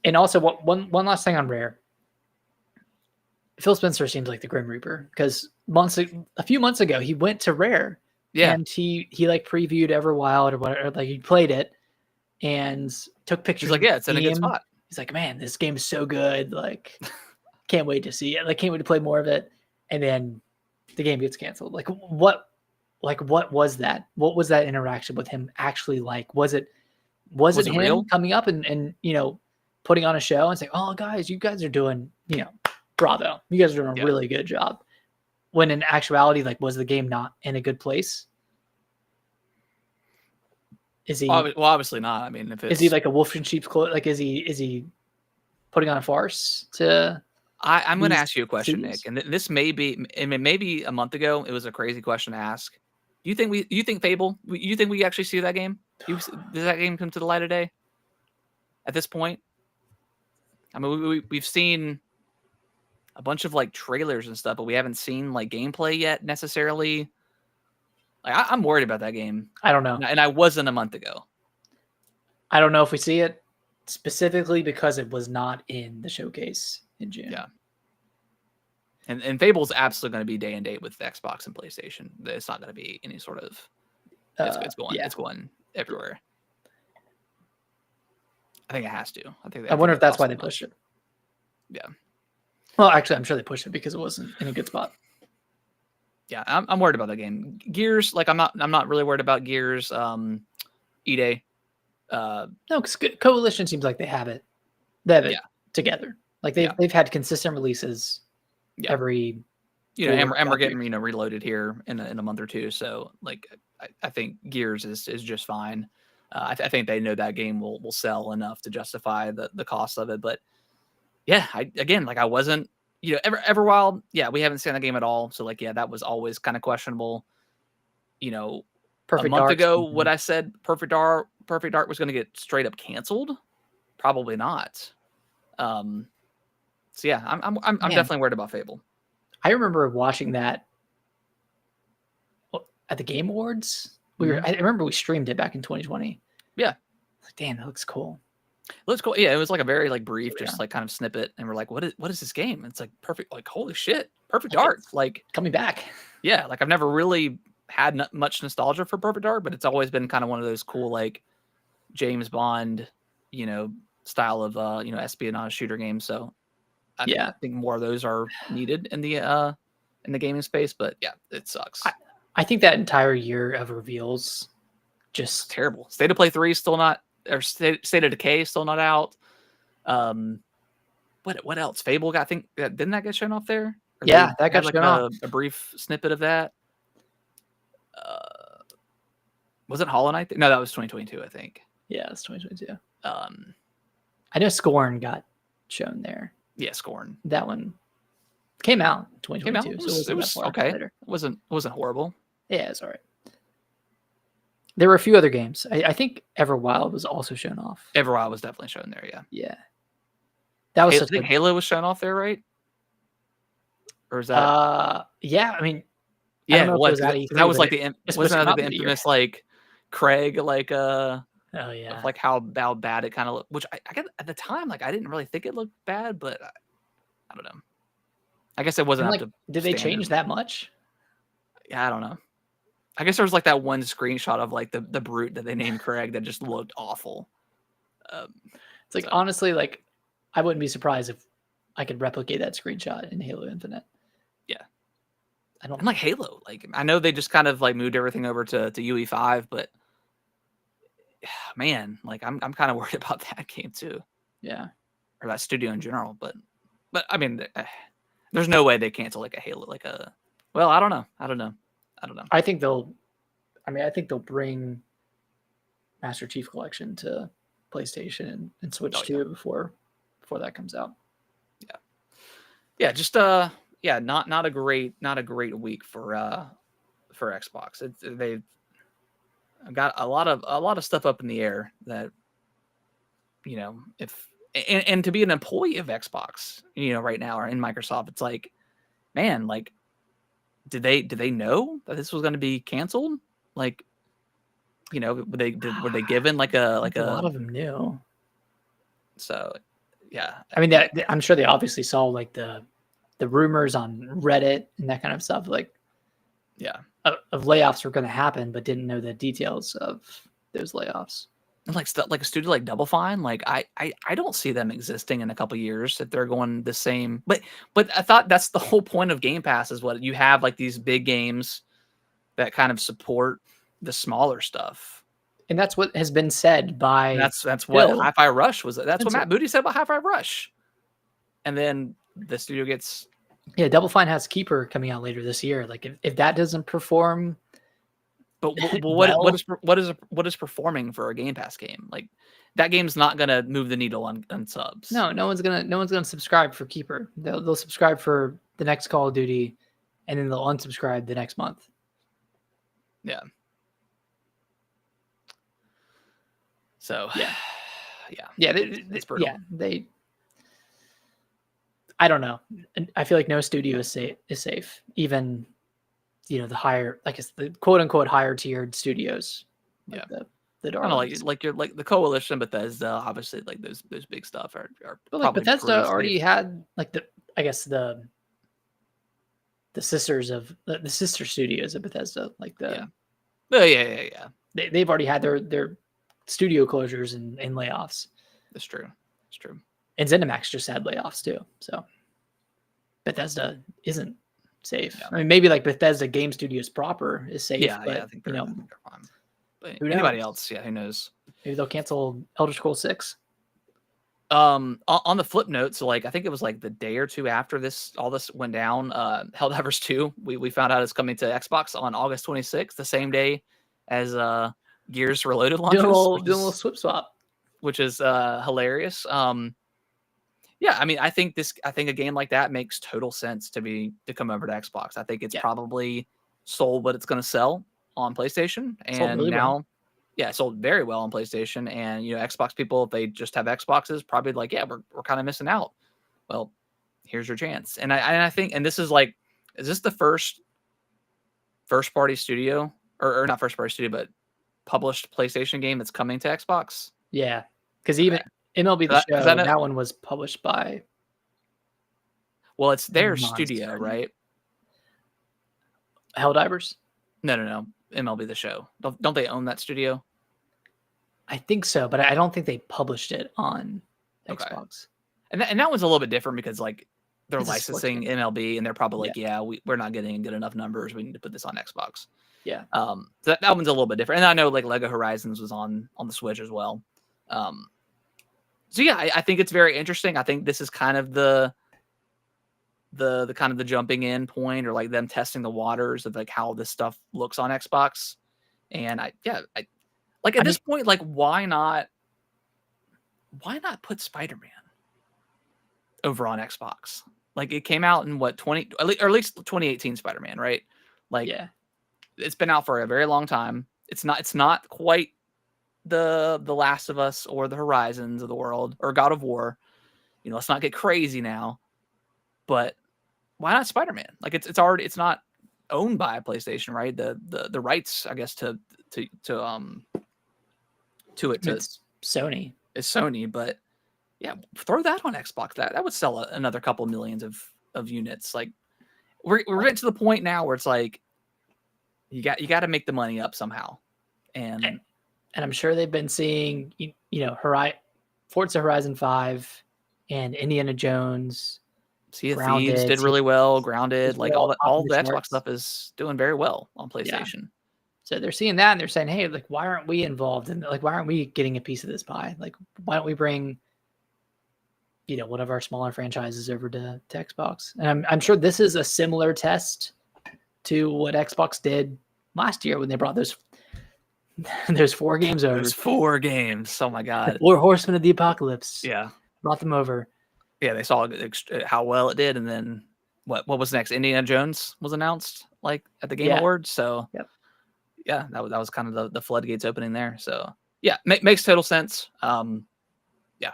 Speaker 1: And also, one last thing on Rare. Phil Spencer seems like the Grim Reaper, because a few months ago he went to Rare,
Speaker 2: Yeah.
Speaker 1: and he like previewed Everwild or whatever, like he played it and took pictures.
Speaker 2: He's like, yeah, it's in a good
Speaker 1: game.
Speaker 2: spot.
Speaker 1: He's like, man, this game is so good. Like, can't wait to see it. Like, can't wait to play more of it. And then the game gets canceled. Like, what was that? What was that interaction with him actually like? Was it
Speaker 2: Was it
Speaker 1: him
Speaker 2: real?
Speaker 1: coming up and you know, putting on a show and saying, oh guys, you guys are doing, you know, bravo. You guys are doing a
Speaker 2: Yeah.
Speaker 1: really good job. When in actuality, like, was the game not in a good place? Is he
Speaker 2: Well, obviously not. I mean, if it's,
Speaker 1: is he like a wolf in sheep's clothing? Like, is he putting on a farce to
Speaker 2: I'm going to
Speaker 1: these
Speaker 2: ask you a question, Nick,
Speaker 1: studios?
Speaker 2: and this may be, I mean, maybe a month ago it was a crazy question to ask. Do you think Fable? You think we actually see that game? Does that game come to the light of day? At this point, I mean, we've seen a bunch of like trailers and stuff, but we haven't seen like gameplay yet necessarily. Like I'm worried about that game,
Speaker 1: I don't know.
Speaker 2: and I wasn't a month ago.
Speaker 1: I don't know if we see it specifically because it was not in the showcase in June.
Speaker 2: Yeah. And Fable's absolutely going to be day and date with Xbox and PlayStation. It's not going to be any sort of. It's going everywhere. I think it has to.
Speaker 1: I wonder if that's why they
Speaker 2: pushed
Speaker 1: pushed it.
Speaker 2: Yeah.
Speaker 1: Well, actually, I'm sure they pushed it because it wasn't in a good spot.
Speaker 2: Yeah, I'm worried about that game. Gears, like I'm not really worried about Gears. E-Day.
Speaker 1: No, because Coalition seems like they have it. They have it together. Like they've had consistent releases every.
Speaker 2: You know, and we're getting, you know, reloaded here in a month or two. So like I think Gears is just fine. I think they know that game will sell enough to justify the cost of it. But yeah, I wasn't, you know, Everwild. Yeah, we haven't seen that game at all. So like, yeah, that was always kind of questionable. You know,
Speaker 1: Perfect
Speaker 2: a month
Speaker 1: Dark.
Speaker 2: ago, what I said, Perfect Dark was going to get straight up canceled. Probably not. So yeah, I'm definitely worried about Fable.
Speaker 1: I remember watching that at the Game Awards. I remember we streamed it back in 2020.
Speaker 2: Yeah.
Speaker 1: Like, damn, that looks cool.
Speaker 2: Looks cool. Yeah, it was like a very like brief, just like kind of snippet, and we're like, what is this game? And it's like perfect, like holy shit, Perfect Dark, like
Speaker 1: coming back.
Speaker 2: Yeah, like I've never really had much nostalgia for Perfect Dark, but it's always been kind of one of those cool like James Bond, you know, style of you know, espionage shooter games. So I think more of those are needed in the gaming space. But yeah, it sucks.
Speaker 1: I think that entire year of reveals just
Speaker 2: terrible. State of Play 3 is still not, or State of Decay is still not out. Um, what else? Fable got, I think, didn't that get shown off there? Or
Speaker 1: Yeah,
Speaker 2: they
Speaker 1: that
Speaker 2: had
Speaker 1: got
Speaker 2: like
Speaker 1: shown off.
Speaker 2: a brief snippet of that. Was it Hollow Knight? No, that was 2022, I think.
Speaker 1: Yeah, it's 2022.
Speaker 2: Um,
Speaker 1: I know Scorn got shown there.
Speaker 2: yeah, Scorn
Speaker 1: That one came out in
Speaker 2: came out.
Speaker 1: 2022,
Speaker 2: It
Speaker 1: so
Speaker 2: was,
Speaker 1: it wasn't that far
Speaker 2: okay.
Speaker 1: later.
Speaker 2: It wasn't horrible.
Speaker 1: Yeah, it's all right. There were a few other games. I think Everwild was also shown off.
Speaker 2: Everwild was definitely shown there. Yeah,
Speaker 1: Yeah, that was
Speaker 2: I
Speaker 1: such
Speaker 2: think
Speaker 1: a
Speaker 2: Halo was shown off there, right? Or is that?
Speaker 1: yeah. I mean, I
Speaker 2: Yeah,
Speaker 1: don't know
Speaker 2: it
Speaker 1: if it
Speaker 2: was.
Speaker 1: was at
Speaker 2: 'Cause
Speaker 1: E3,
Speaker 2: that was
Speaker 1: but
Speaker 2: like
Speaker 1: it's supposed
Speaker 2: wasn't
Speaker 1: to
Speaker 2: that
Speaker 1: come
Speaker 2: like
Speaker 1: out
Speaker 2: the
Speaker 1: that year.
Speaker 2: infamous like Craig like
Speaker 1: Oh yeah,
Speaker 2: of like how bad it kind of looked. Which I get at the time, like I didn't really think it looked bad, but I don't know. I guess it wasn't
Speaker 1: and
Speaker 2: up
Speaker 1: like,
Speaker 2: to
Speaker 1: did they change
Speaker 2: standard.
Speaker 1: that much?
Speaker 2: Yeah, I don't know. I guess there was like that one screenshot of like the brute that they named Craig that just looked awful. Um,
Speaker 1: It's like
Speaker 2: so
Speaker 1: honestly, like I wouldn't be surprised if I could replicate that screenshot in Halo Infinite.
Speaker 2: yeah,
Speaker 1: I don't
Speaker 2: and like Halo, like I know they just kind of like moved everything over to UE5, but man, like I'm kind of worried about that game too,
Speaker 1: Yeah,
Speaker 2: or that studio in general. But I mean, there's no way they cancel like a Halo, like a. Well, I don't know. I don't know.
Speaker 1: I think they'll. I mean, I think they'll bring Master Chief Collection to PlayStation and Switch
Speaker 2: Oh, yeah.
Speaker 1: 2 before that comes out.
Speaker 2: Yeah, just yeah, not a great week for Xbox. They've got a lot of stuff up in the air that, you know, if and to be an employee of Xbox, you know, right now or in Microsoft, it's like, man, like did they know that this was going to be canceled? Like, you know, were they given like a
Speaker 1: A lot of them knew.
Speaker 2: so yeah.
Speaker 1: I mean, I'm sure they obviously saw like the rumors on Reddit and that kind of stuff, like
Speaker 2: Yeah.
Speaker 1: Of layoffs were going to happen, but didn't know the details of those layoffs.
Speaker 2: And like stuff like a studio like Double Fine, like I don't see them existing in a couple years if they're going the same. But I thought that's the whole point of Game Pass is what you have like these big games that kind of support the smaller stuff.
Speaker 1: And that's what has been said by
Speaker 2: And that's what
Speaker 1: Bill.
Speaker 2: Hi-Fi Rush was. That's what
Speaker 1: That's
Speaker 2: Matt Booty said about Hi-Fi Rush. And then the studio gets
Speaker 1: Yeah, Double Fine has Keeper coming out later this year. Like if that doesn't perform,
Speaker 2: but
Speaker 1: Well-
Speaker 2: what is performing for a Game Pass game? Like that game's not gonna move the needle on subs.
Speaker 1: no one's gonna subscribe for Keeper. They'll subscribe for the next Call of Duty, and then they'll unsubscribe the next month.
Speaker 2: Yeah. So
Speaker 1: Yeah.
Speaker 2: yeah.
Speaker 1: It's brutal. They. I don't know. I feel like no studio is safe. Even, you know, the higher, like it's the quote unquote higher tiered studios. Like
Speaker 2: Yeah.
Speaker 1: the
Speaker 2: Kind of
Speaker 1: darlings.
Speaker 2: like you're like the Coalition, Bethesda, obviously like those big stuff are
Speaker 1: But like
Speaker 2: probably
Speaker 1: Bethesda
Speaker 2: pretty
Speaker 1: already
Speaker 2: safe.
Speaker 1: had like the sisters of the sister studios of Bethesda, like
Speaker 2: Yeah. Oh yeah.
Speaker 1: they've already had their studio closures and layoffs.
Speaker 2: That's true. It's true.
Speaker 1: And ZeniMax just had layoffs too. So Bethesda isn't safe.
Speaker 2: Yeah.
Speaker 1: I mean, maybe like Bethesda Game Studios proper is safe,
Speaker 2: Yeah,
Speaker 1: but
Speaker 2: I think
Speaker 1: you
Speaker 2: they're,
Speaker 1: know,
Speaker 2: I think they're fine. But
Speaker 1: who
Speaker 2: anybody
Speaker 1: knows?
Speaker 2: else, yeah, who knows?
Speaker 1: Maybe they'll cancel Elder Scrolls 6.
Speaker 2: On the flip note, so like I think it was like the day or two after all this went down, Helldivers 2, we found out it's coming to Xbox on August 26th, the same day as Gears Reloaded launches,
Speaker 1: Doing a little swip swap.
Speaker 2: which is hilarious. Yeah, I mean, I think a game like that makes total sense to come over to Xbox. I think it's probably sold what it's going to sell on PlayStation, and
Speaker 1: really
Speaker 2: now,
Speaker 1: well.
Speaker 2: yeah, it sold very well on PlayStation. And you know, Xbox people, if they just have Xboxes, probably like, yeah, we're kind of missing out. Well, here's your chance. And I think, and this is like, is this the first party studio or not first party studio, but published PlayStation game that's coming to Xbox?
Speaker 1: Yeah, because even MLB The Show, that one was published by.
Speaker 2: Well, it's their
Speaker 1: Monster.
Speaker 2: studio, right?
Speaker 1: Helldivers.
Speaker 2: No. MLB The Show. Don't they own that studio?
Speaker 1: I think so, but I don't think they published it on
Speaker 2: Okay.
Speaker 1: Xbox.
Speaker 2: And that one's a little bit different because like they're
Speaker 1: It's a sports
Speaker 2: licensing
Speaker 1: game.
Speaker 2: MLB and they're probably like, we're not getting good enough numbers. We need to put this on Xbox.
Speaker 1: Yeah.
Speaker 2: So that one's a little bit different. And I know like Lego Horizons was on the Switch as well. yeah, I think it's very interesting. I think this is kind of the kind of the jumping in point, or like them testing the waters of like how this stuff looks on Xbox. And I like at
Speaker 1: I
Speaker 2: this
Speaker 1: mean,
Speaker 2: point, like why not put Spider-Man over on Xbox? Like it came out in what 20 or at least 2018 Spider-Man, right? Like
Speaker 1: yeah.
Speaker 2: it's been out for a very long time. It's not quite the Last of Us or the Horizons of the world or God of War. You know, let's not get crazy now. But why not Spider-Man? Like it's not owned by PlayStation, right? The rights, I guess, to it
Speaker 1: It's Sony.
Speaker 2: is Sony, but yeah, throw that on Xbox. That would sell another couple millions of units. Like we're getting to the point now where it's like you got to make the money up somehow. And
Speaker 1: I'm sure they've been seeing, Forza Horizon 5 and Indiana Jones.
Speaker 2: Sea of
Speaker 1: Grounded,
Speaker 2: Thieves did really well. Grounded, like
Speaker 1: well,
Speaker 2: all
Speaker 1: off
Speaker 2: the
Speaker 1: the
Speaker 2: Xbox
Speaker 1: charts.
Speaker 2: stuff is doing very well on PlayStation.
Speaker 1: So they're seeing that and they're saying, hey, like, why aren't we involved? And like, why aren't we getting a piece of this pie? Like, why don't we bring, one of our smaller franchises over to Xbox? And I'm sure this is a similar test to what Xbox did last year when they brought those 4 games over.
Speaker 2: There's 4 games. Oh my god.
Speaker 1: 4 Horsemen of the Apocalypse.
Speaker 2: Yeah.
Speaker 1: Brought them over.
Speaker 2: Yeah, they saw how well it did, and then what was next? Indiana Jones was announced like at the Game Awards. So yeah, that was kind of the floodgates opening there. So yeah, makes total sense. Yeah.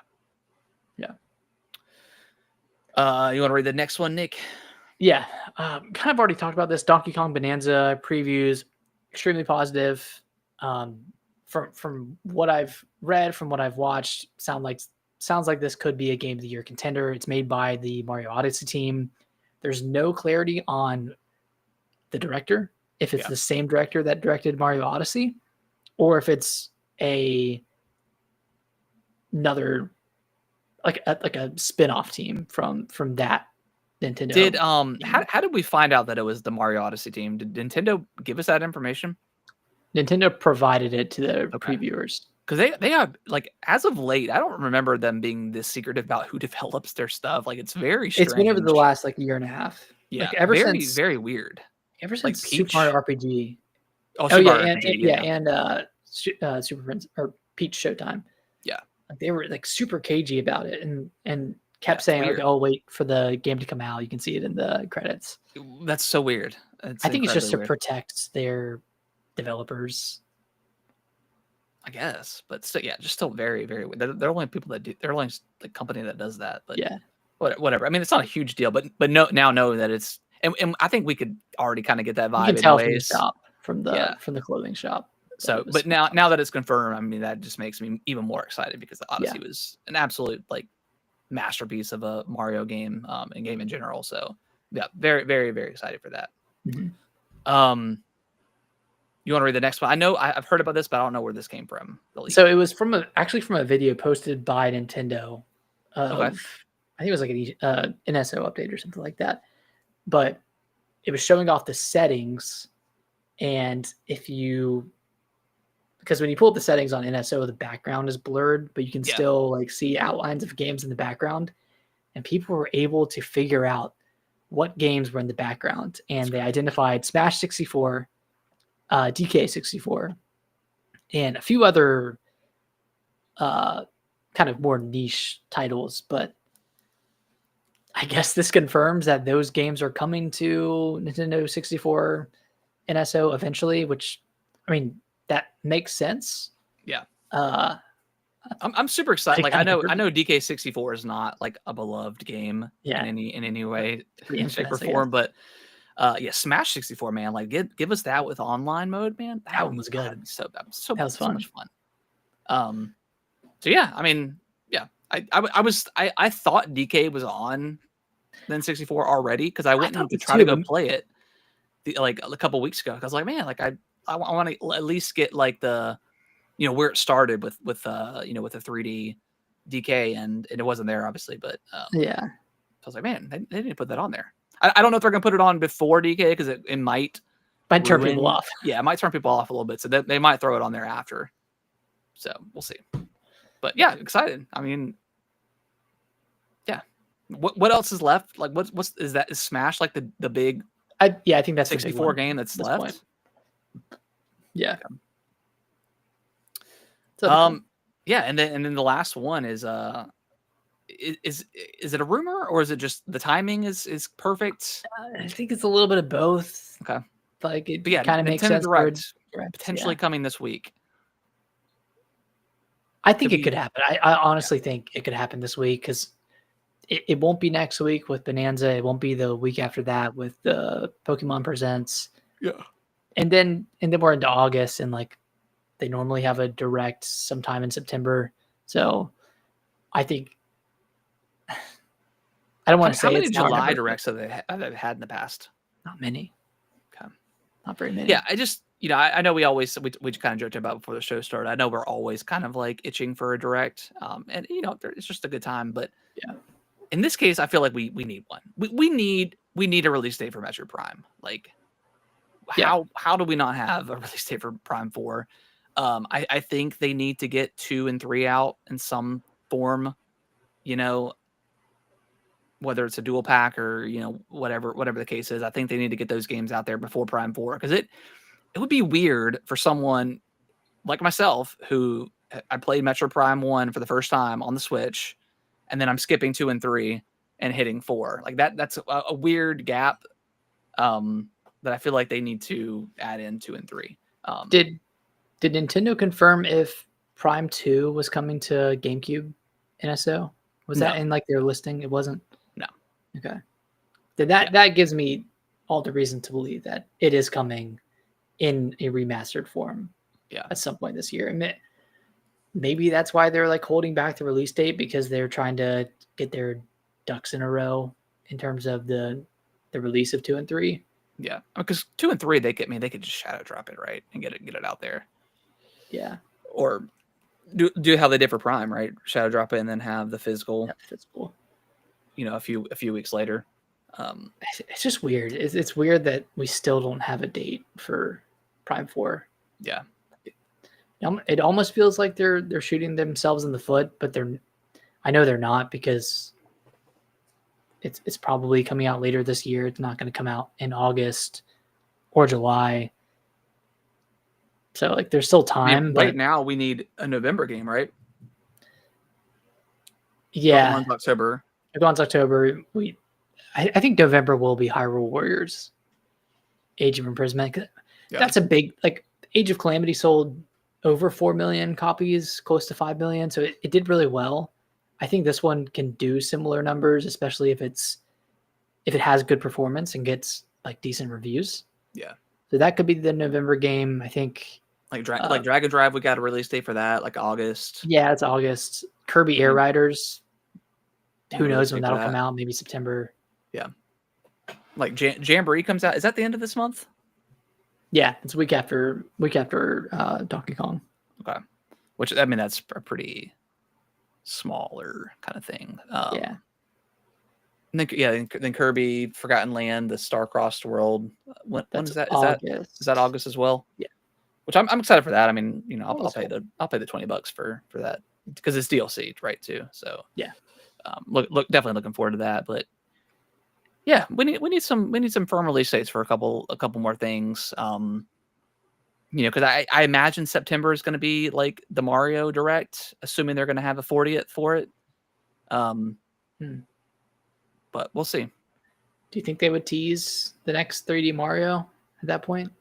Speaker 2: You want to read the next one, Nick?
Speaker 1: Yeah, kind of already talked about this. Donkey Kong Bonanza previews, extremely positive. From what I've read, from what I've watched, sounds like this could be a Game of the Year contender. It's made by the Mario Odyssey team. There's no clarity on the director, if it's the same director that directed Mario Odyssey, or if it's another like a spin-off team from that Nintendo.
Speaker 2: Did how did we find out that it was the Mario Odyssey team? Did Nintendo give us that information?
Speaker 1: Nintendo provided it to the previewers.
Speaker 2: Because they have, like, as of late, I don't remember them being this secretive about who develops their stuff. Like, it's very strange.
Speaker 1: It's been over the last year and a half.
Speaker 2: Yeah,
Speaker 1: like, ever
Speaker 2: very,
Speaker 1: since
Speaker 2: very weird.
Speaker 1: Ever
Speaker 2: like
Speaker 1: since
Speaker 2: Peach.
Speaker 1: Super Mario RPG.
Speaker 2: Oh yeah,
Speaker 1: and Super Prince or Peach Showtime.
Speaker 2: Yeah,
Speaker 1: like, they were like super cagey about it and kept saying, like, "Oh, wait for the game to come out. You can see it in the credits."
Speaker 2: That's so weird.
Speaker 1: I think it's just to protect their developers.
Speaker 2: I guess, but still, yeah, just still very, very. They're only people that do. They're only the company that does that. But
Speaker 1: yeah,
Speaker 2: whatever. I mean, it's not a huge deal, but now know that it's. And I think we could already kind of get that vibe.
Speaker 1: You can tell from the shop, from the clothing shop.
Speaker 2: So, but now that it's confirmed, I mean, that just makes me even more excited because the Odyssey was an absolute like masterpiece of a Mario game and game in general. So yeah, very, very, very excited for that.
Speaker 1: Mm-hmm.
Speaker 2: You want to read the next one? I know I've heard about this, but I don't know where this came from.
Speaker 1: So it was actually from a video posted by Nintendo. I think it was like an NSO update or something like that. But it was showing off the settings, and because when you pull up the settings on NSO, the background is blurred, but you can still like see outlines of games in the background, and people were able to figure out what games were in the background, and they identified Smash 64, DK64, and a few other kind of more niche titles, but I guess this confirms that those games are coming to Nintendo 64 NSO eventually, which, I mean, that makes sense.
Speaker 2: Yeah. I'm super excited. Like I know DK64 is not like a beloved game in any way, shape or form, but Smash 64, man, like give us that with online mode, man.
Speaker 1: That one was good.
Speaker 2: That was
Speaker 1: fun.
Speaker 2: So much fun. So yeah, I mean, yeah, I thought DK was on then 64 already because I went to try to go play it like a couple weeks ago. I was like, man, like I want to at least get like the where it started with with the 3D DK, and it wasn't there obviously, but I was like, man, they didn't put that on there. I don't know if they're gonna put it on before DK because it might
Speaker 1: turn people off.
Speaker 2: Yeah, it might turn people off a little bit, so they might throw it on there after. So we'll see. But yeah, excited. I mean, What else is left? Like what's is that is Smash like the big
Speaker 1: I think that's the big
Speaker 2: 64
Speaker 1: one
Speaker 2: game that's
Speaker 1: at this
Speaker 2: left?
Speaker 1: point. Yeah. So that'd be cool.
Speaker 2: Yeah, and then the last one is is it a rumor or is it just the timing is perfect?
Speaker 1: I think it's a little bit of both.
Speaker 2: Okay.
Speaker 1: Like it
Speaker 2: But yeah,
Speaker 1: kind of makes
Speaker 2: Nintendo
Speaker 1: sense for
Speaker 2: Direct
Speaker 1: direct,
Speaker 2: potentially
Speaker 1: yeah.
Speaker 2: coming this week.
Speaker 1: I think
Speaker 2: Could
Speaker 1: it
Speaker 2: be
Speaker 1: could happen. I honestly think it could happen this week because it won't be next week with Bonanza. It won't be the week after that with the Pokemon Presents.
Speaker 2: yeah.
Speaker 1: And then we're into August and like they normally have a direct sometime in September. So I think I don't want to
Speaker 2: How
Speaker 1: say
Speaker 2: many
Speaker 1: it's not
Speaker 2: July
Speaker 1: ever,
Speaker 2: directs have they had in the past?
Speaker 1: not many.
Speaker 2: Okay.
Speaker 1: Not very many.
Speaker 2: Yeah, I just I know we always we kind of joked about before the show started. I know we're always kind of like itching for a direct, and it's just a good time. But
Speaker 1: Yeah.
Speaker 2: in this case, I feel like we need one. We need a release date for Metroid Prime. Like
Speaker 1: Yeah.
Speaker 2: how do we not have a release date for Prime 4? I think they need to get 2 and 3 out in some form. You know, whether it's a dual pack or whatever the case is. I think they need to get those games out there before Prime 4 because it would be weird for someone like myself who I played Metro Prime 1 for the first time on the Switch, and then I'm skipping 2 and 3 and hitting 4. Like that's a weird gap that I feel like they need to add in 2 and 3.
Speaker 1: Did Nintendo confirm if Prime 2 was coming to GameCube NSO? Was that
Speaker 2: No.
Speaker 1: in like their listing? It wasn't?
Speaker 2: No.
Speaker 1: Okay. Then that gives me all the reason to believe that it is coming in a remastered form.
Speaker 2: Yeah.
Speaker 1: At some point this year. And maybe that's why they're like holding back the release date because they're trying to get their ducks in a row in terms of the release of 2 and 3.
Speaker 2: Yeah, because 2 and 3 they could just shadow drop it, right, and get it out there.
Speaker 1: Yeah.
Speaker 2: Or do how they did for Prime, right? Shadow drop it and then have the physical.
Speaker 1: Yeah, physical.
Speaker 2: A few weeks later.
Speaker 1: It's just weird. It's weird that we still don't have a date for Prime 4.
Speaker 2: Yeah.
Speaker 1: It almost feels like they're shooting themselves in the foot, but I know they're not because it's probably coming out later this year. It's not going to come out in August or July. So like there's still time.
Speaker 2: Right now we need a November game, right?
Speaker 1: Yeah.
Speaker 2: Pokemon's October.
Speaker 1: Pokemon's October. I think November will be Hyrule Warriors Age of Imprisonment.
Speaker 2: Yeah.
Speaker 1: That's a big, like, Age of Calamity sold over 4 million copies, close to 5 million. So it did really well. I think this one can do similar numbers, especially if it has good performance and gets like decent reviews.
Speaker 2: Yeah.
Speaker 1: So that could be the November game. I think
Speaker 2: like Dragon Drive, we got a release date for that, like August.
Speaker 1: Yeah, it's August. Kirby Air Riders. Who knows when that'll
Speaker 2: that.
Speaker 1: come out? Maybe September.
Speaker 2: Yeah. Like Jamboree comes out. Is that the end of this month?
Speaker 1: Yeah, it's week after Donkey Kong.
Speaker 2: Okay. Which, I mean, that's a pretty smaller kind of thing.
Speaker 1: Yeah.
Speaker 2: And then Kirby Forgotten Land, the Star-Crossed World. When is that? Is that August as well?
Speaker 1: Yeah.
Speaker 2: Which I'm excited for that. I mean, I'll pay the $20 for that because it's DLC, right? Too. So
Speaker 1: yeah.
Speaker 2: Definitely looking forward to that. But yeah, we need some firm release dates for a couple more things. Because I imagine September is going to be like the Mario Direct, assuming they're going to have a 40th for it. But we'll see.
Speaker 1: Do you think they would tease the next 3D Mario at that point?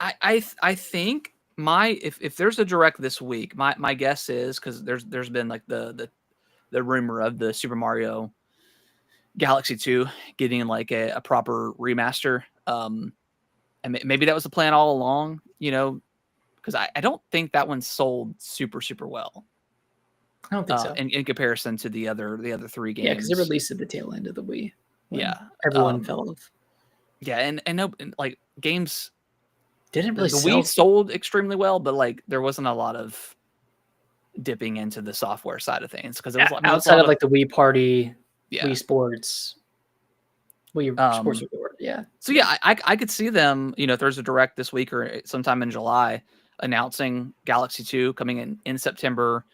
Speaker 2: I think if there's a Direct this week, my guess is because there's been like the rumor of the Super Mario Galaxy 2 getting like a proper remaster. And maybe that was the plan all along, because I don't think that one sold super, super well.
Speaker 1: I don't think so.
Speaker 2: In comparison to the other 3 games.
Speaker 1: Yeah, because it released at the tail end of the Wii.
Speaker 2: Yeah.
Speaker 1: Everyone fell off.
Speaker 2: Yeah, and no, like games
Speaker 1: didn't really
Speaker 2: the Wii sold extremely well, but like there wasn't a lot of dipping into the software side of things because it was
Speaker 1: outside of like the Wii Party,
Speaker 2: yeah.
Speaker 1: Wii Sports, Wii Sports Resort. Yeah.
Speaker 2: So yeah, I could see them, if there's a Direct this week or sometime in July, announcing Galaxy 2 coming in September,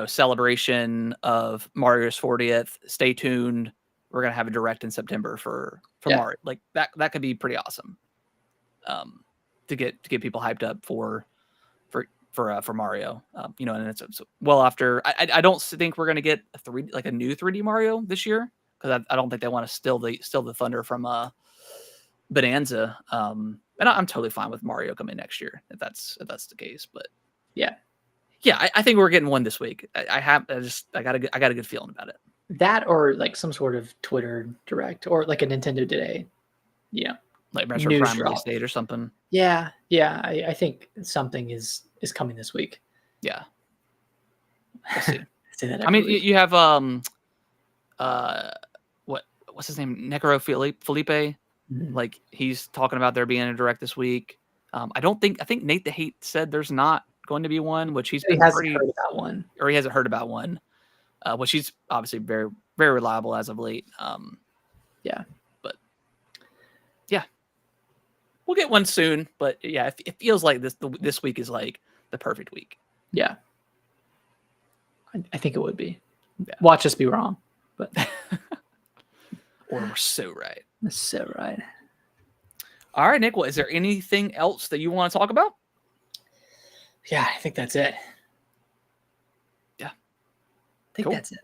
Speaker 2: celebration of Mario's 40th. Stay tuned. We're gonna have a direct in September for Mario. Like that could be pretty awesome. To get people hyped up for Mario. And it's well after. I don't think we're gonna get a new 3D Mario this year, because I don't think they want to steal the thunder from Bonanza. And I'm totally fine with Mario coming next year if that's the case. But
Speaker 1: yeah,
Speaker 2: I think we're getting one this week. I got a good feeling about it.
Speaker 1: That, or like some sort of Twitter direct, or like a Nintendo Today. Yeah,
Speaker 2: like Metro Prime release date or something.
Speaker 1: Yeah. I think something is coming this week.
Speaker 2: Yeah. We'll see.
Speaker 1: Say that
Speaker 2: I mean,
Speaker 1: week.
Speaker 2: you have what's his name? Necro Felipe.
Speaker 1: Mm-hmm.
Speaker 2: Like, he's talking about there being a direct this week. I think Nate the Hate said there's not going to be one, which he
Speaker 1: hasn't heard about one,
Speaker 2: or he hasn't heard about one. Which he's obviously very, very reliable as of late.
Speaker 1: Yeah.
Speaker 2: But yeah, we'll get one soon. But yeah, it feels like this week is like the perfect week.
Speaker 1: Yeah. I think it would be. Yeah. Watch us be wrong. But
Speaker 2: or we're so right.
Speaker 1: So right.
Speaker 2: All right, Nick. Well, is there anything else that you want to talk about?
Speaker 1: Yeah, I think that's it. I think that's it.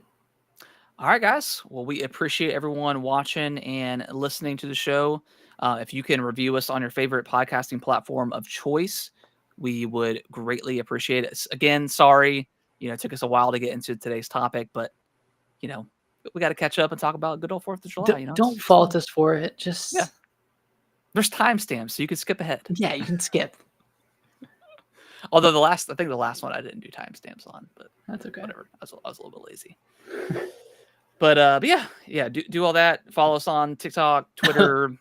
Speaker 2: All right, guys. Well, we appreciate everyone watching and listening to the show. If you can review us on your favorite podcasting platform of choice, we would greatly appreciate it. Again, sorry, it took us a while to get into today's topic, but we got to catch up and talk about good old 4th of July.
Speaker 1: Don't fault us for it. Just
Speaker 2: there's timestamps, so you can skip ahead.
Speaker 1: Yeah, you can skip.
Speaker 2: Although I think the last one I didn't do timestamps on, but
Speaker 1: that's okay.
Speaker 2: Whatever. I was a little bit lazy. But yeah. Do all that. Follow us on TikTok, Twitter,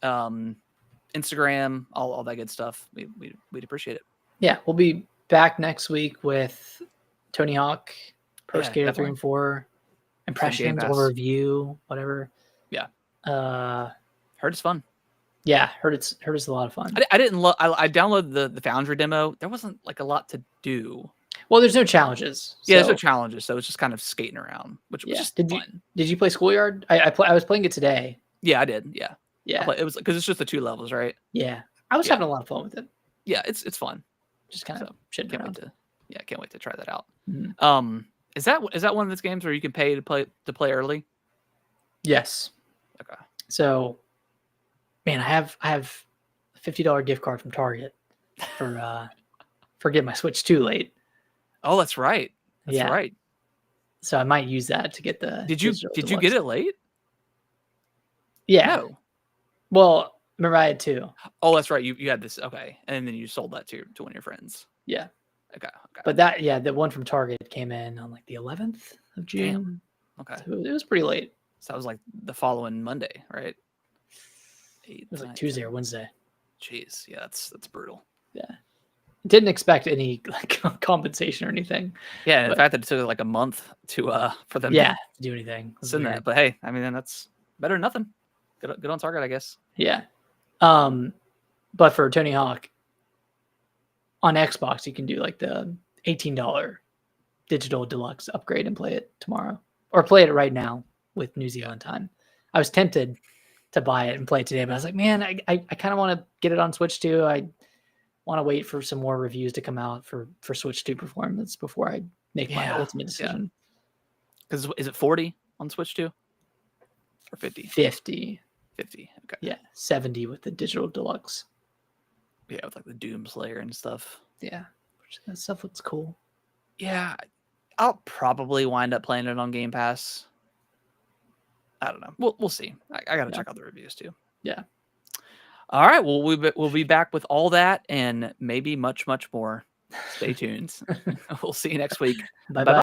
Speaker 2: Instagram, all that good stuff. We'd appreciate it.
Speaker 1: Yeah, we'll be back next week with Tony Hawk, Pro Skater 3 and 4, impressions or review, whatever.
Speaker 2: Yeah.
Speaker 1: Heard
Speaker 2: it's fun.
Speaker 1: Yeah, heard it's a lot of fun.
Speaker 2: I didn't I downloaded the Foundry demo. There wasn't like a lot to do.
Speaker 1: Well, there's no challenges.
Speaker 2: Yeah, there's no challenges, so it's just kind of skating around, which was just fun.
Speaker 1: Did you play Schoolyard? I was playing it today.
Speaker 2: Yeah, I did. Yeah.
Speaker 1: It
Speaker 2: was because it's just the 2 levels, right?
Speaker 1: Yeah, I was having a lot of fun with it.
Speaker 2: Yeah, it's fun.
Speaker 1: Just kind of shitting around.
Speaker 2: Can't wait to try that out.
Speaker 1: Mm-hmm.
Speaker 2: Is that one of those games where you can pay to play early?
Speaker 1: Yes.
Speaker 2: Okay.
Speaker 1: So, man, I have a $50 gift card from Target for getting my Switch 2 late.
Speaker 2: Oh, that's right. That's right.
Speaker 1: So I might use that to get the.
Speaker 2: Did you get it late?
Speaker 1: Yeah.
Speaker 2: No.
Speaker 1: Well, remember I had 2.
Speaker 2: Oh, that's right. You had this. Okay, and then you sold that to one of your friends.
Speaker 1: Yeah.
Speaker 2: Okay.
Speaker 1: But the one from Target came in on like the 11th of June.
Speaker 2: Damn. Okay.
Speaker 1: So it was pretty late.
Speaker 2: So that was like the following Monday, right?
Speaker 1: It was like Tuesday or Wednesday.
Speaker 2: Jeez, yeah, that's brutal.
Speaker 1: Yeah. Didn't expect any like compensation or anything.
Speaker 2: Yeah, and the fact that it took like a month to for them
Speaker 1: to do anything.
Speaker 2: Send that. But hey, I mean, then that's better than nothing. Good on Target, I guess.
Speaker 1: Yeah. But for Tony Hawk on Xbox, you can do like the $18 digital deluxe upgrade and play it tomorrow, or play it right now with New Zealand time. I was tempted to buy it and play it today, but I was like, man, I kind of want to get it on Switch 2. I want to wait for some more reviews to come out for Switch 2 performance before I make my ultimate decision.
Speaker 2: Because is it 40 on Switch 2 or 50?
Speaker 1: 50.
Speaker 2: 50. Okay.
Speaker 1: Yeah, 70 with the digital deluxe.
Speaker 2: Yeah, with like the Doom Slayer and stuff.
Speaker 1: Yeah, that stuff looks cool.
Speaker 2: Yeah, I'll probably wind up playing it on Game Pass. I don't know. We'll see. I got to check out the reviews too.
Speaker 1: Yeah.
Speaker 2: All right. Well, we'll be back with all that and maybe much more. Stay tuned. We'll see you next week.
Speaker 1: Bye-bye.